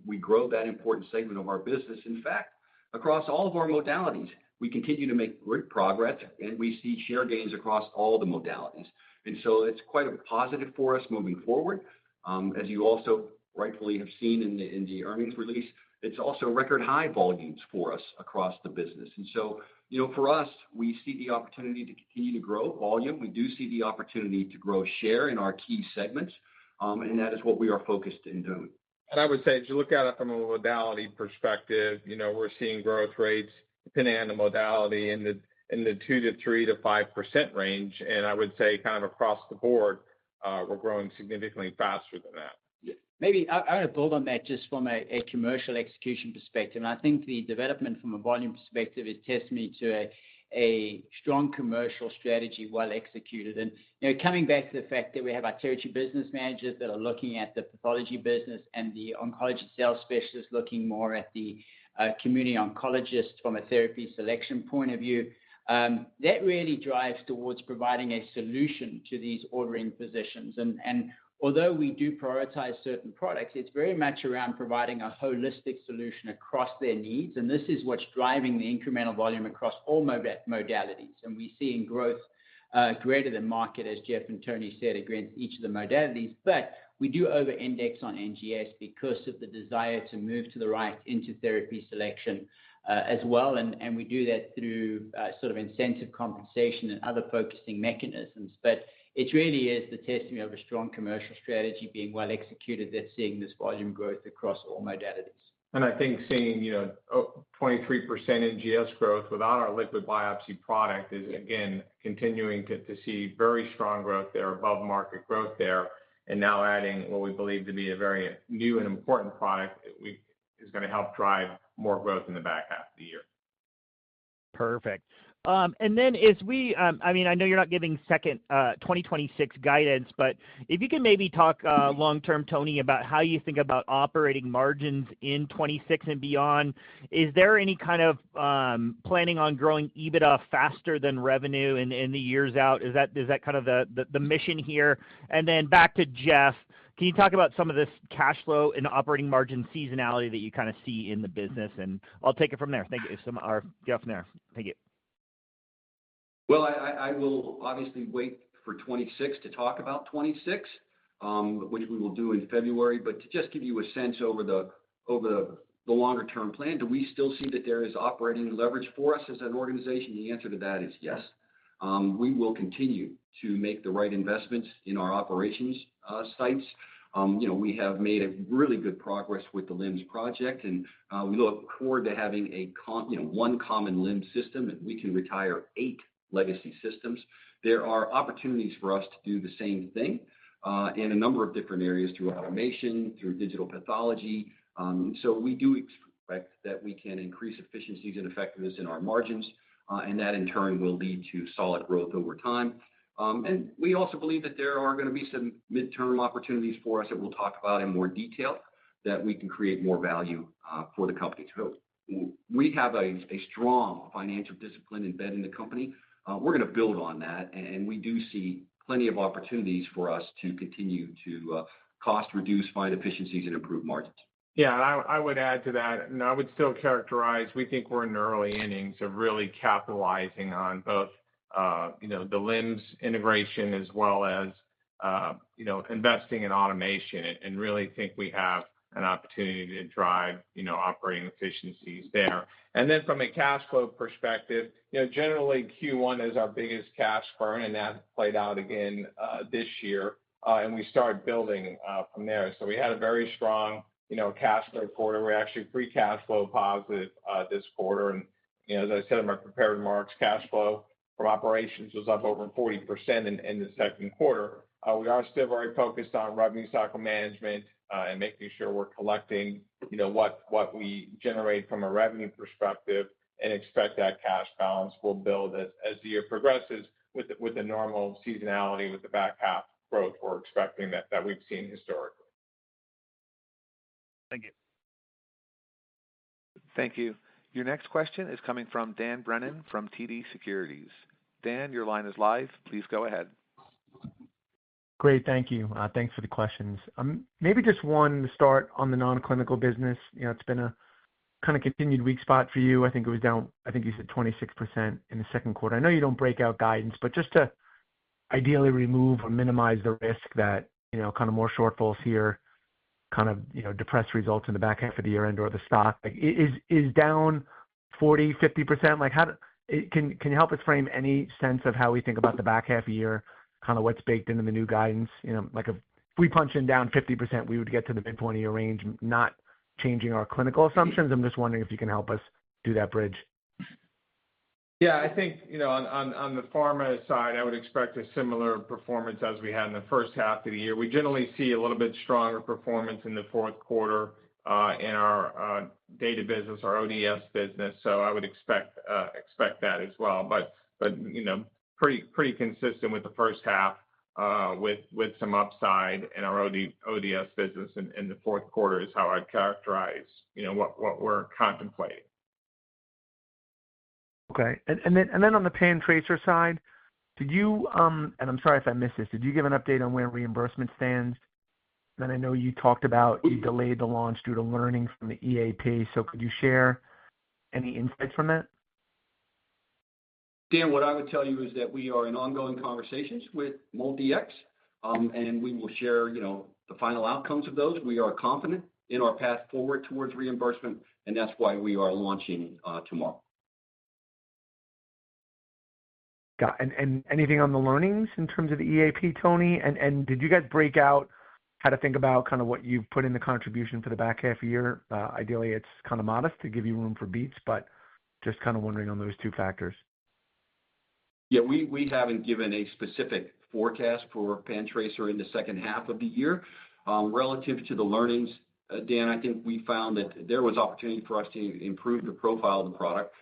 C: we grow that important segment of our business, in fact, across all of our modalities, we continue to make great progress, and we see share gains across all the modalities. And so it's quite a positive for us moving forward. As you also rightfully have seen in the earnings release, it's also record high volumes for us across the business. And so, for us, we see the opportunity to continue to grow volume. We do see the opportunity to grow share in our key segments, and that is what we are focused in doing.
D: And I would say, if you look at it from a modality perspective, we're seeing growth rates, depending on the modality, in the 2 to 3 to 5% range. And I would say kind of across the board, we're growing significantly faster than that.
G: Maybe I want to build on that just from a commercial execution perspective. And I think the development from a volume perspective is testimony to a strong commercial strategy well executed. And coming back to the fact that we have our territory business managers that are looking at the pathology business, and the oncology sales specialists looking more at the community oncologists from a therapy selection point of view, that really drives towards providing a solution to these ordering physicians. And although we do prioritize certain products, it's very much around providing a holistic solution across their needs. And this is what's driving the incremental volume across all modalities. And we're seeing growth greater than market, as Jeff and Tony said, against each of the modalities. But we do over-index on NGS because of the desire to move to the right into therapy selection as well. And we do that through sort of incentive compensation and other focusing mechanisms. But it really is the testimony of a strong commercial strategy being well executed that's seeing this volume growth across all modalities.
D: And I think seeing 23% NGS growth without our liquid biopsy product is, again, continuing to see very strong growth there, above market growth there, and now adding what we believe to be a very new and important product that is going to help drive more growth in the back half of the year.
K: Perfect. And then as we, I know you're not giving 2026 guidance, but if you can maybe talk long-term, Tony, about how you think about operating margins in 26 and beyond. Is there any kind of planning on growing EBITDA faster than revenue in the years out? Is that kind of the mission here? And then back to Jeff, can you talk about some of this cash flow and operating margin seasonality that you kind of see in the business? And I'll take it from there. Thank you. Or get from there. Thank you.
C: Well, I will obviously wait for 26 to talk about 26, which we will do in February. But to just give you a sense over the longer term plan, do we still see that there is operating leverage for us as an organization? The answer to that is yes. We will continue to make the right investments in our operations sites. We have made a really good progress with the LIMS project, and we look forward to having one common LIMS system, and we can retire 8 legacy systems. There are opportunities for us to do the same thing in a number of different areas through automation, through digital pathology. So we do expect that we can increase efficiencies and effectiveness in our margins, and that in turn will lead to solid growth over time. And we also believe that there are going to be some midterm opportunities for us that we'll talk about in more detail that we can create more value for the company. So we have a strong financial discipline embedded in the company. We're going to build on that, and we do see plenty of opportunities for us to continue to cost reduce, find efficiencies, and improve margins.
D: Yeah, and I would add to that, and I would still characterize, we think we're in the early innings of really capitalizing on both, the LIMS integration as well as, investing in automation, and really think we have an opportunity to drive, operating efficiencies there. And then from a cash flow perspective, generally Q1 is our biggest cash burn, and that played out again this year, and we start building from there. So we had a very strong, cash flow quarter. We're actually free cash flow positive this quarter, and as I said in my prepared remarks, cash flow from operations was up over 40% in the second quarter. We are still very focused on revenue cycle management and making sure we're collecting, what we generate from a revenue perspective, and expect that cash balance will build as the year progresses with the normal seasonality with the back half growth we're expecting that we've seen historically.
K: Thank you.
A: Thank you. Your next question is coming from Dan Brennan from TD Securities. Dan, your line is live. Please go ahead.
L: Great. Thank you. Thanks for the questions. Maybe just one to start on the non-clinical business. It's been a kind of continued weak spot for you. I think it was down, I think you said 26% in the second quarter. I know you don't break out guidance, but just to ideally remove or minimize the risk that, kind of more shortfalls here, kind of, depressed results in the back half of the year and or the stock, like is down 40, 50%? Like can you help us frame any sense of how we think about the back half of the year, kind of what's baked into the new guidance? Like if we punch in down 50%, we would get to the midpoint of your range, not changing our clinical assumptions. I'm just wondering if you can help us do that bridge.
D: Yeah, I think, on the pharma side, I would expect a similar performance as we had in the first half of the year. We generally see a little bit stronger performance in the fourth quarter in our data business, our ODS business. So I would expect that as well. But pretty consistent with the first half, with some upside in our ODS business in the fourth quarter is how I'd characterize, what we're contemplating.
L: Okay. And then on the PanTracer side, did you, and I'm sorry if I missed this, did you give an update on where reimbursement stands? Then I know you talked about you delayed the launch due to learning from the EAP. So could you share any insights from that?
C: Dan, what I would tell you is that we are in ongoing conversations with MolDX, and we will share, the final outcomes of those. We are confident in our path forward towards reimbursement, and that's why we are launching tomorrow.
L: And anything on the learnings in terms of the EAP, Tony? And did you guys break out how to think about kind of what you've put in the contribution for the back half of the year? Ideally, it's kind of modest to give you room for beats, but just kind of wondering on those two factors.
C: Yeah, we haven't given a specific forecast for PanTracer in the second half of the year. Relative to the learnings, Dan, I think we found that there was opportunity for us to improve the profile of the product.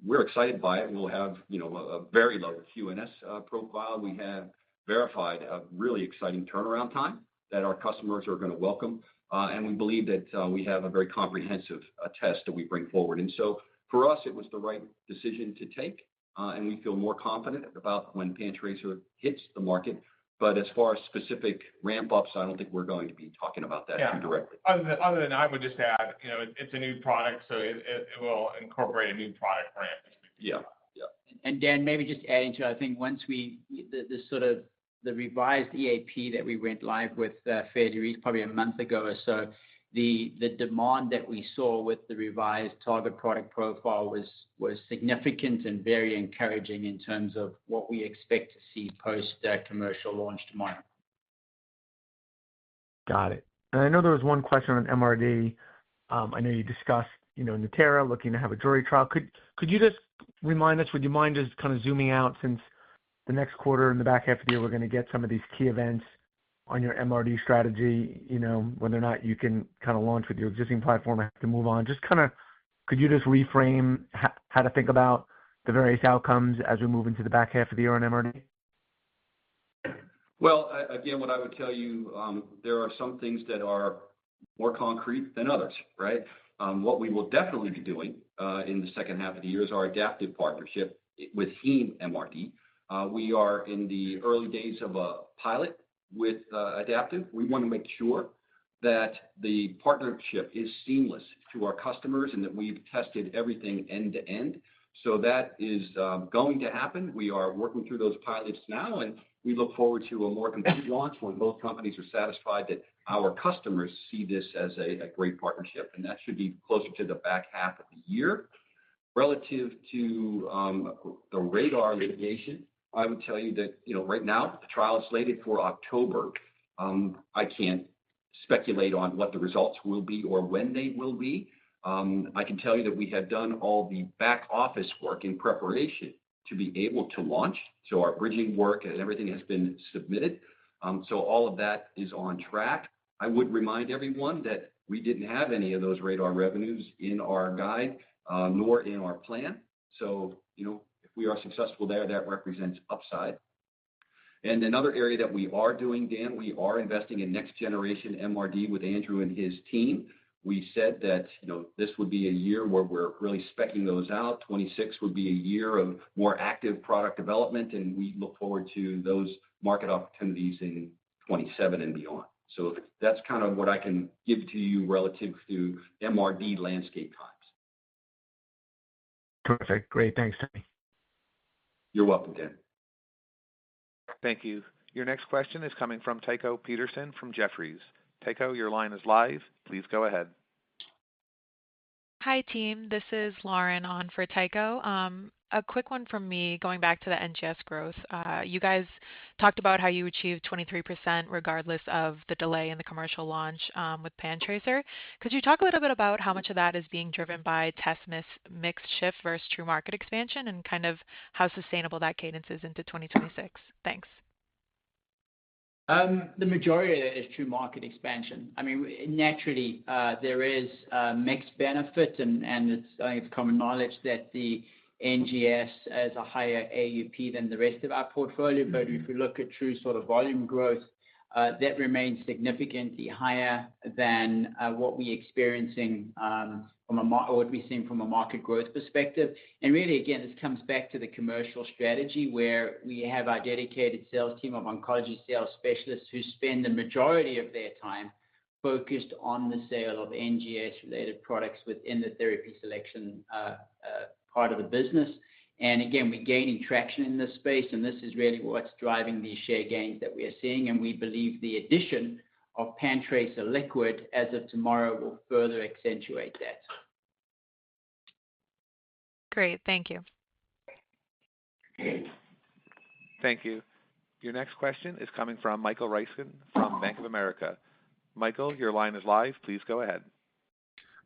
C: We're excited by it. We'll have, a very low QNS profile. We have verified a really exciting turnaround time that our customers are going to welcome. And we believe that we have a very comprehensive test that we bring forward. And so for us, it was the right decision to take. And we feel more confident about when PanTracer hits the market. But as far as specific ramp-ups, I don't think we're going to be talking about that too directly.
D: Other than I would just add, it's a new product, so it will incorporate a new product ramp.
C: Yeah.
G: And Dan, maybe just adding to, I think once the revised EAP that we went live with fairly probably a month ago or so, the demand that we saw with the revised target product profile was significant and very encouraging in terms of what we expect to see post commercial launch tomorrow.
L: Got it. And I know there was one question on MRD. I know you discussed, Natera looking to have a jury trial. Could you just remind us, would you mind just kind of zooming out, since the next quarter in the back half of the year, we're going to get some of these key events on your MRD strategy, whether or not you can kind of launch with your existing platform or have to move on. Just kind of, could you just reframe how to think about the various outcomes as we move into the back half of the year on MRD?
C: Well, again, what I would tell you, there are some things that are more concrete than others, right? What we will definitely be doing in the second half of the year is our adaptive partnership with Heme MRD. We are in the early days of a pilot with adaptive. We want to make sure that the partnership is seamless to our customers and that we've tested everything end to end. So that is going to happen. We are working through those pilots now, and we look forward to a more complete launch when both companies are satisfied that our customers see this as a great partnership, and that should be closer to the back half of the year. Relative to the radar litigation, I would tell you that right now the trial is slated for October. I can't speculate on what the results will be or when they will be. I can tell you that we have done all the back office work in preparation to be able to launch. So our bridging work and everything has been submitted. So all of that is on track. I would remind everyone that we didn't have any of those radar revenues in our guide, nor in our plan. So, if we are successful there, that represents upside. And another area that we are doing, Dan, we are investing in next generation MRD with Andrew and his team. We said that, this would be a year where we're really speccing those out. 26 would be a year of more active product development, and we look forward to those market opportunities in 27 and beyond. So that's kind of what I can give to you relative to MRD landscape times.
L: Perfect. Great. Thanks, Tony.
C: You're welcome, Dan.
A: Thank you. Your next question is coming from Tycho Peterson from Jefferies. Tycho, your line is live. Please go ahead.
M: Hi, team. This is Lauren on for Tycho. A quick one from me going back to the NGS growth. You guys talked about how you achieved 23% regardless of the delay in the commercial launch with PanTracer. Could you talk a little bit about how much of that is being driven by test mix shift versus true market expansion and kind of how sustainable that cadence is into 2026? Thanks.
G: The majority of it is true market expansion. I mean, naturally, there is mixed benefit, and I think it's common knowledge that the NGS has a higher AUP than the rest of our portfolio. But if we look at true sort of volume growth, that remains significantly higher than what we're experiencing what we're seeing from a market growth perspective. And really, again, this comes back to the commercial strategy where we have our dedicated sales team of oncology sales specialists who spend the majority of their time focused on the sale of NGS-related products within the therapy selection part of the business. And again, we're gaining traction in this space, and this is really what's driving these share gains that we are seeing. And we believe the addition of PanTracer Liquid as of tomorrow will further accentuate that.
M: Great. Thank you.
A: Thank you. Your next question is coming from Michael Ryskin from Bank of America. Michael, your line is live. Please go ahead.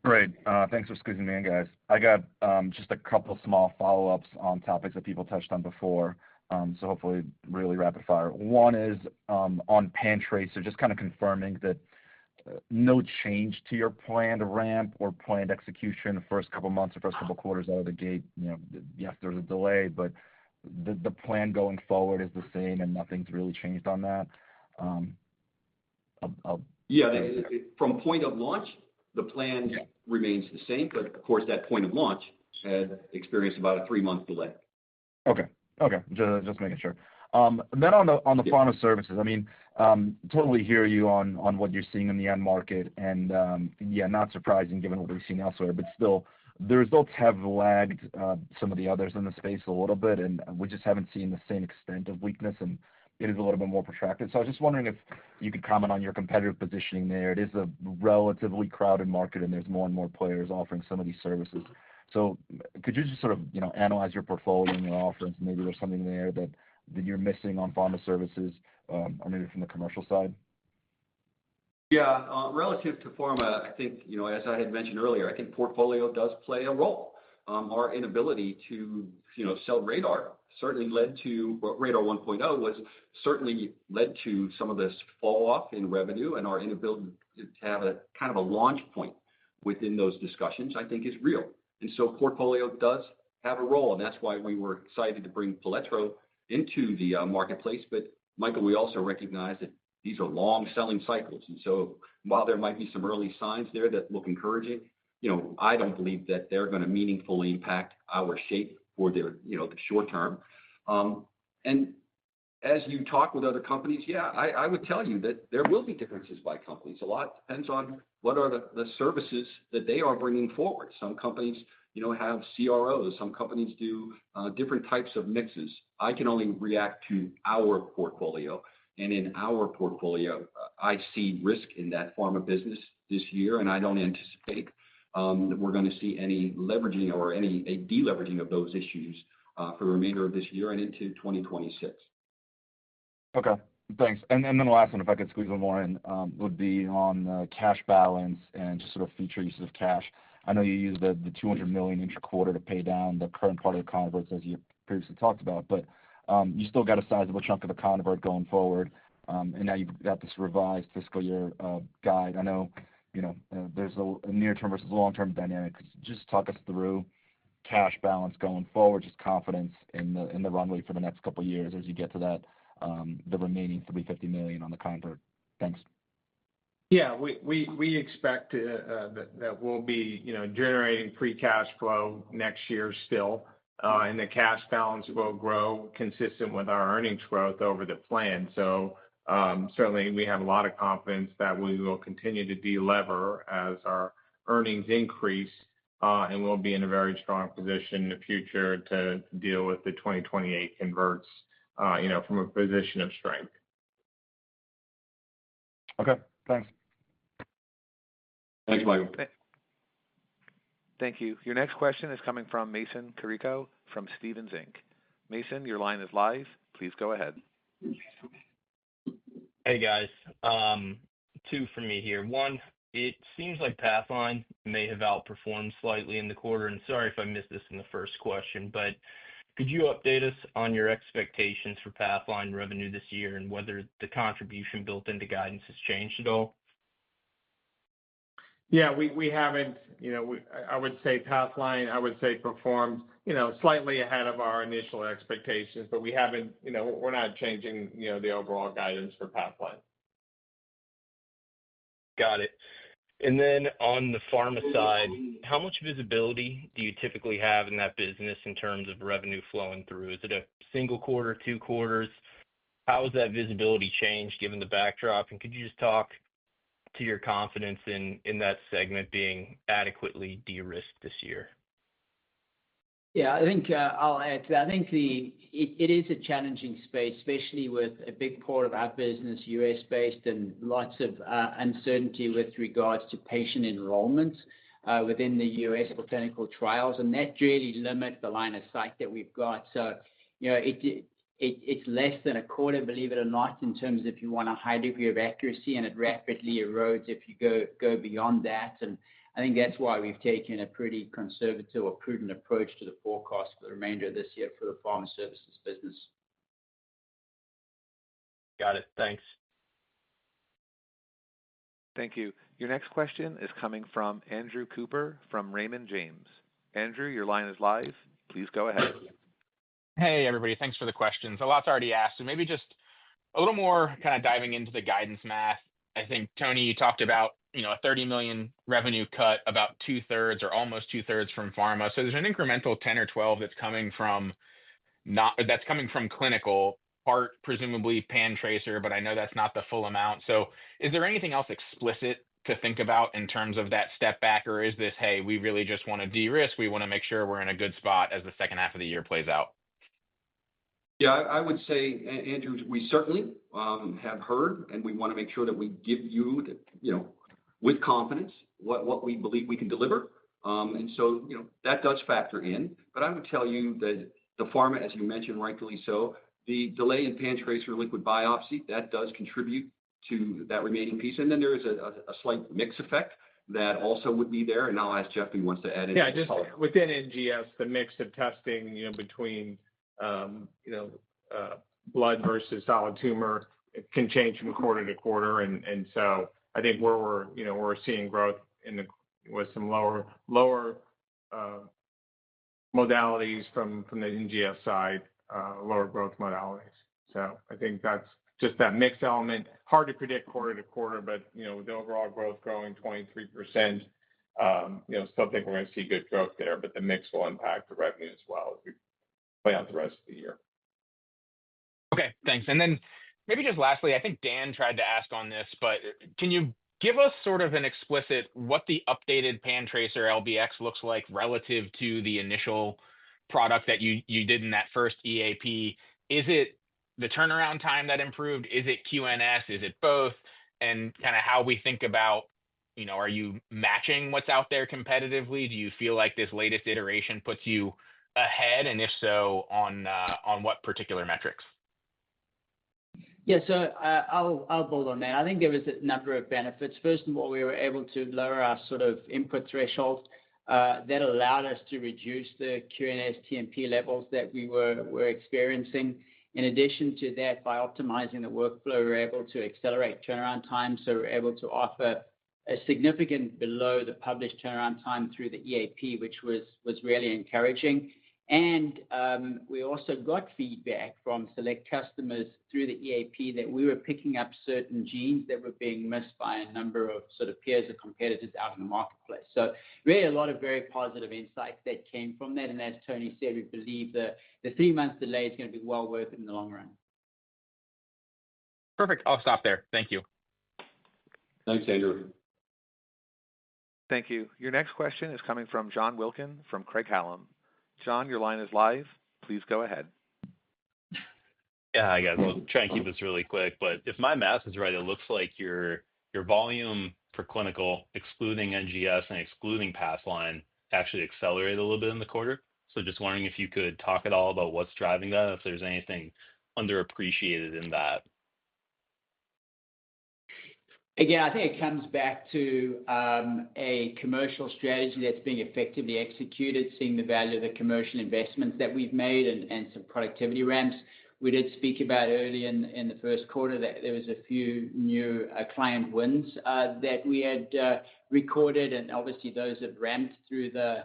N: Great. Thanks for squeezing me in, guys. I got just a couple small follow-ups on topics that people touched on before, so hopefully really rapid fire. One is on PanTracer, just kind of confirming that no change to your planned ramp or planned execution the first couple months or first couple quarters out of the gate. Yes, there's a delay, but the plan going forward is the same and nothing's really changed on that.
C: From point of launch, the plan remains the same, but of course that point of launch had experienced about a 3-month delay.
N: Okay. Just making sure. Then on the pharma services, I mean, totally hear you on what you're seeing in the end market, and not surprising given what we've seen elsewhere, but still, the results have lagged some of the others in the space a little bit, and we just haven't seen the same extent of weakness, and it is a little bit more protracted. So I was just wondering if you could comment on your competitive positioning there. It is a relatively crowded market, and there's more and more players offering some of these services. So could you just sort of analyze your portfolio and your offerings? Maybe there's something there that you're missing on pharma services, or maybe from the commercial side?
C: Relative to pharma, I think, as I had mentioned earlier, I think portfolio does play a role. Our inability to, sell radar certainly led to, radar 1.0 was certainly led to some of this fall off in revenue, and our inability to have a kind of a launch point within those discussions, I think is real. And so portfolio does have a role, and that's why we were excited to bring Palettro into the marketplace. But Michael, we also recognize that these are long selling cycles. And so while there might be some early signs there that look encouraging, I don't believe that they're going to meaningfully impact our shape for the short term. And as you talk with other companies, I would tell you that there will be differences by companies. A lot depends on what are the services that they are bringing forward. Some companies, have CROs. Some companies do different types of mixes. I can only react to our portfolio. And in our portfolio, I see risk in that pharma business this year, and I don't anticipate that we're going to see any leveraging or a deleveraging of those issues for the remainder of this year and into 2026.
N: Okay, thanks. And then the last one, if I could squeeze one more in, would be on cash balance and just sort of future uses of cash. I know you used the $200 million intra-quarter to pay down the current part of the converts, as you previously talked about, but you still got a sizable chunk of the convert going forward, and now you've got this revised fiscal year guide. I know, there's a near-term versus long-term dynamic. Just talk us through cash balance going forward, just confidence in the runway for the next couple of years as you get to that the remaining $350 million on the convert. Thanks.
D: Yeah, we expect that we'll be generating free cash flow next year still, and the cash balance will grow consistent with our earnings growth over the plan. So certainly we have a lot of confidence that we will continue to delever as our earnings increase, and we'll be in a very strong position in the future to deal with the 2028 converts, from a position of strength.
N: Okay, thanks.
C: Thanks, Michael.
A: Thank you. Your next question is coming from Mason Carrico from Stephens Inc. Mason, your line is live. Please go ahead.
O: Hey, guys. Two for me here. One, it seems like Pathline may have outperformed slightly in the quarter, and sorry if I missed this in the first question, but could you update us on your expectations for Pathline revenue this year and whether the contribution built into guidance has changed at all?
D: Yeah, we haven't, I would say Pathline, performed, slightly ahead of our initial expectations, but we haven't, we're not changing, the overall guidance for Pathline.
O: Got it. And then on the pharma side, how much visibility do you typically have in that business in terms of revenue flowing through? Is it a single quarter, 2 quarters? How has that visibility changed given the backdrop? And could you just talk to your confidence in that segment being adequately de-risked this year?
G: Yeah, I think I'll add to that. I think it is a challenging space, especially with a big part of our business US-based and lots of uncertainty with regards to patient enrollment within the US for clinical trials, and that really limits the line of sight that we've got. So, it's less than a quarter, believe it or not, in terms of if you want a high degree of accuracy, and it rapidly erodes if you go beyond that. And I think that's why we've taken a pretty conservative or prudent approach to the forecast for the remainder of this year for the pharma services business.
O: Got it. Thanks.
A: Thank you. Your next question is coming from Andrew Cooper from Raymond James. Andrew, your line is live. Please go ahead.
P: Hey, everybody. Thanks for the questions. A lot's already asked, so maybe just a little more kind of diving into the guidance math. I think, Tony, you talked about, a $30 million revenue cut, about 2/3 or almost 2/3 from pharma. So there's an incremental 10 or 12 that's coming from clinical, part presumably PanTracer, but I know that's not the full amount. So is there anything else explicit to think about in terms of that step back, or is this, hey, we really just want to de-risk, we want to make sure we're in a good spot as the second half of the year plays out?
C: Yeah, I would say, Andrew, we certainly have heard, and we want to make sure that we give you, with confidence, what we believe we can deliver. And so, that does factor in. But I would tell you that the pharma, as you mentioned, rightfully so, the delay in PanTracer liquid biopsy, that does contribute to that remaining piece. And then there is a slight mix effect that also would be there. And I'll ask Jeff if he wants to add in.
D: Yeah, just within NGS, the mix of testing, between blood versus solid tumor, it can change from quarter to quarter, and so I think where we're seeing growth with some lower modalities from the NGS side, lower growth modalities. So I think that's just that mix element. Hard to predict quarter to quarter, but with the overall growth growing 23%, still think we're going to see good growth there, but the mix will impact the revenue as well as we play out the rest of the year.
P: Okay, thanks. And then maybe just lastly, I think Dan tried to ask on this, but can you give us sort of an explicit what the updated PanTracer LBx looks like relative to the initial product that you did in that first EAP? Is it the turnaround time that improved? Is it QNS? Is it both? And kind of how we think about, are you matching what's out there competitively? Do you feel like this latest iteration puts you ahead? And if so, on what particular metrics?
G: Yeah, so I'll build on that. I think there was a number of benefits. First of all, we were able to lower our sort of input threshold. That allowed us to reduce the QNS TMP levels that we were experiencing. In addition to that, by optimizing the workflow, we were able to accelerate turnaround time. So we're able to offer a significant below the published turnaround time through the EAP, which was really encouraging. And we also got feedback from select customers through the EAP that we were picking up certain genes that were being missed by a number of sort of peers or competitors out in the marketplace. So really a lot of very positive insights that came from that. And as Tony said, we believe the 3-month delay is going to be well worth it in the long run.
P: Perfect. I'll stop there. Thank you.
C: Thanks, Andrew.
A: Thank you. Your next question is coming from John Wilkin from Craig-Hallum. John, your line is live. Please go ahead.
Q: Yeah, hi guys. I'll try and keep this really quick, but if my math is right, it looks like your volume for clinical, excluding NGS and excluding Pathline, actually accelerated a little bit in the quarter. So just wondering if you could talk at all about what's driving that, if there's anything underappreciated in that.
G: Again, I think it comes back to a commercial strategy that's being effectively executed, seeing the value of the commercial investments that we've made and some productivity ramps. We did speak about early in the first quarter that there was a few new client wins that we had recorded, and obviously those have ramped through the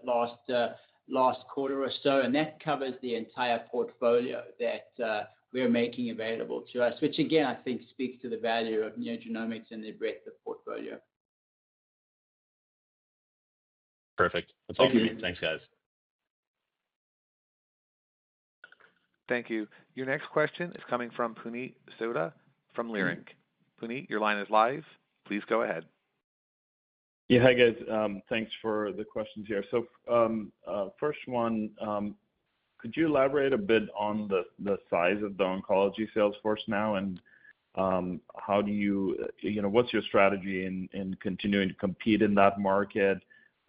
G: last quarter or so, and that covers the entire portfolio that we're making available to us, which again, I think speaks to the value of NeoGenomics and the breadth of portfolio.
Q: Perfect. That's all for me. Thanks, guys.
A: Thank you. Your next question is coming from Puneet Souda from Leerink. Puneet, your line is live. Please go ahead.
R: Yeah, hi guys. Thanks for the questions here. So first one, could you elaborate a bit on the size of the oncology sales force now, and how do you what's your strategy in continuing to compete in that market?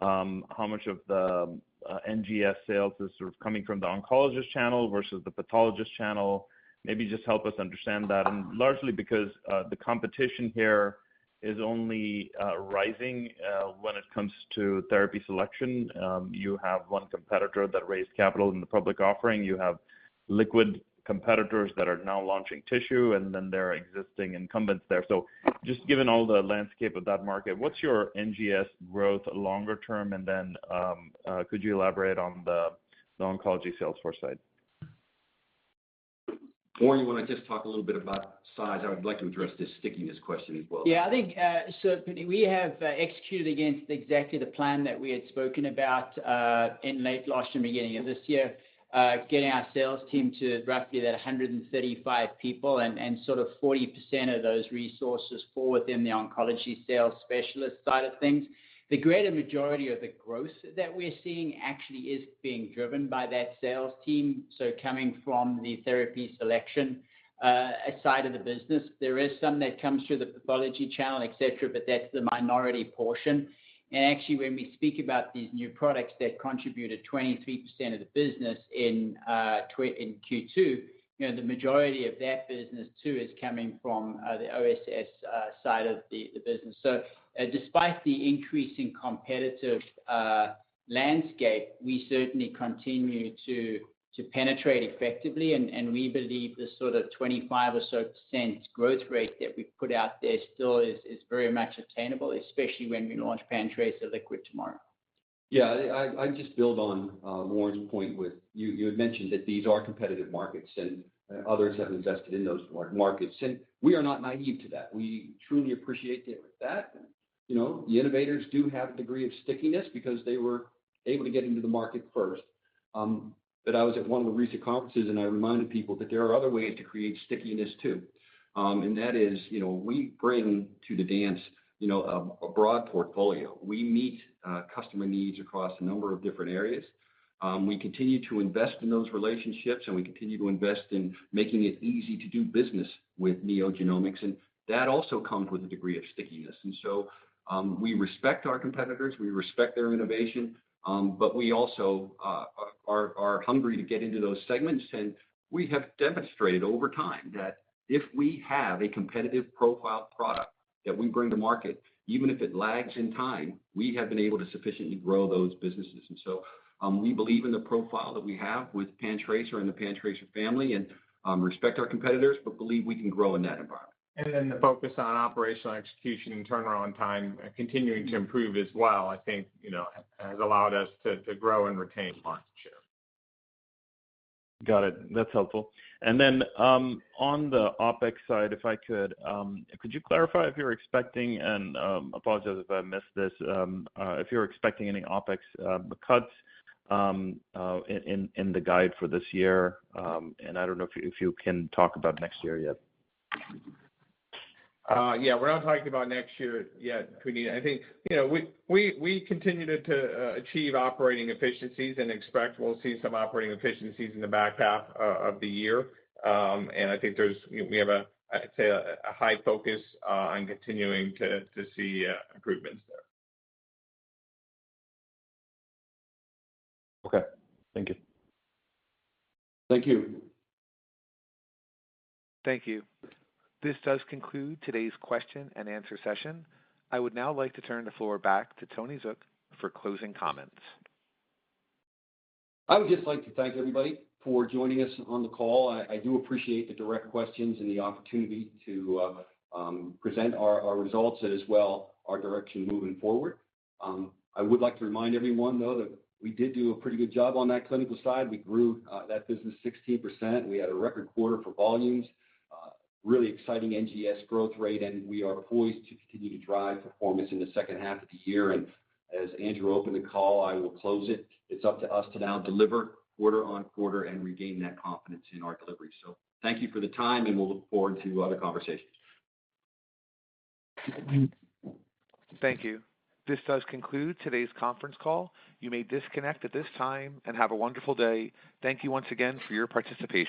R: How much of the NGS sales is sort of coming from the oncologist channel versus the pathologist channel? Maybe just help us understand that. And largely because the competition here is only rising when it comes to therapy selection. You have one competitor that raised capital in the public offering. You have liquid competitors that are now launching tissue, and then there are existing incumbents there. So just given all the landscape of that market, what's your NGS growth longer term? And then could you elaborate on the oncology sales force side?
C: Warren, you want to just talk a little bit about size? I would like to address this stickiness question as well.
G: Yeah, I think so. We have executed against exactly the plan that we had spoken about in late last year, beginning of this year, getting our sales team to roughly that 135 people, and sort of 40% of those resources fall within the oncology sales specialist side of things. The greater majority of the growth that we're seeing actually is being driven by that sales team. So coming from the therapy selection side of the business, there is some that comes through the pathology channel, et cetera, but that's the minority portion. And actually, when we speak about these new products that contributed 23% of the business in Q2, the majority of that business too is coming from the OSS side of the business. So despite the increasing competitive landscape, we certainly continue to penetrate effectively, and we believe the sort of 25% or so growth rate that we put out there still is very much attainable, especially when we launch PanTracer Liquid tomorrow.
C: Yeah, I just build on Warren's point with you had mentioned that these are competitive markets, and others have invested in those markets. And we are not naive to that. We truly appreciate that. You know, the innovators do have a degree of stickiness because they were able to get into the market first. But I was at one of the recent conferences and I reminded people that there are other ways to create stickiness too. And that is, you know, we bring to the dance, you know, a broad portfolio. We meet customer needs across a number of different areas. We continue to invest in those relationships, and we continue to invest in making it easy to do business with NeoGenomics, and that also comes with a degree of stickiness. And so we respect our competitors, we respect their innovation, but we also are hungry to get into those segments, and we have demonstrated over time that if we have a competitive profile product that we bring to market, even if it lags in time, we have been able to sufficiently grow those businesses. And so we believe in the profile that we have with PanTracer and the PanTracer family, and respect our competitors, but believe we can grow in that environment.
D: And then the focus on operational execution and turnaround time continuing to improve as well, I think, you know, has allowed us to grow and retain market share.
R: Got it. That's helpful. And then on the OpEx side, if I could you clarify if you're expecting, and apologize if I missed this, if you're expecting any OpEx cuts in the guide for this year, and I don't know if you can talk about next year yet.
D: Yeah, we're not talking about next year yet, Puneet. I think, you know, we continue to achieve operating efficiencies and expect we'll see some operating efficiencies in the back half of the year. And I think we have I'd say a high focus on continuing to see improvements there.
R: Okay. Thank you.
C: Thank you.
A: Thank you. This does conclude today's question and answer session. I would now like to turn the floor back to Tony Zook for closing comments.
C: I would just like to thank everybody for joining us on the call. I do appreciate the direct questions and the opportunity to present our results and as well our direction moving forward. I would like to remind everyone, though, that we did do a pretty good job on that clinical side. We grew that business 16%. We had a record quarter for volumes, really exciting NGS growth rate, and we are poised to continue to drive performance in the second half of the year. And as Andrew opened the call, I will close it. It's up to us to now deliver quarter on quarter and regain that confidence in our delivery. So thank you for the time, and we'll look forward to other conversations.
A: Thank you. This does conclude today's conference call. You may disconnect at this time and have a wonderful day. Thank you once again for your participation.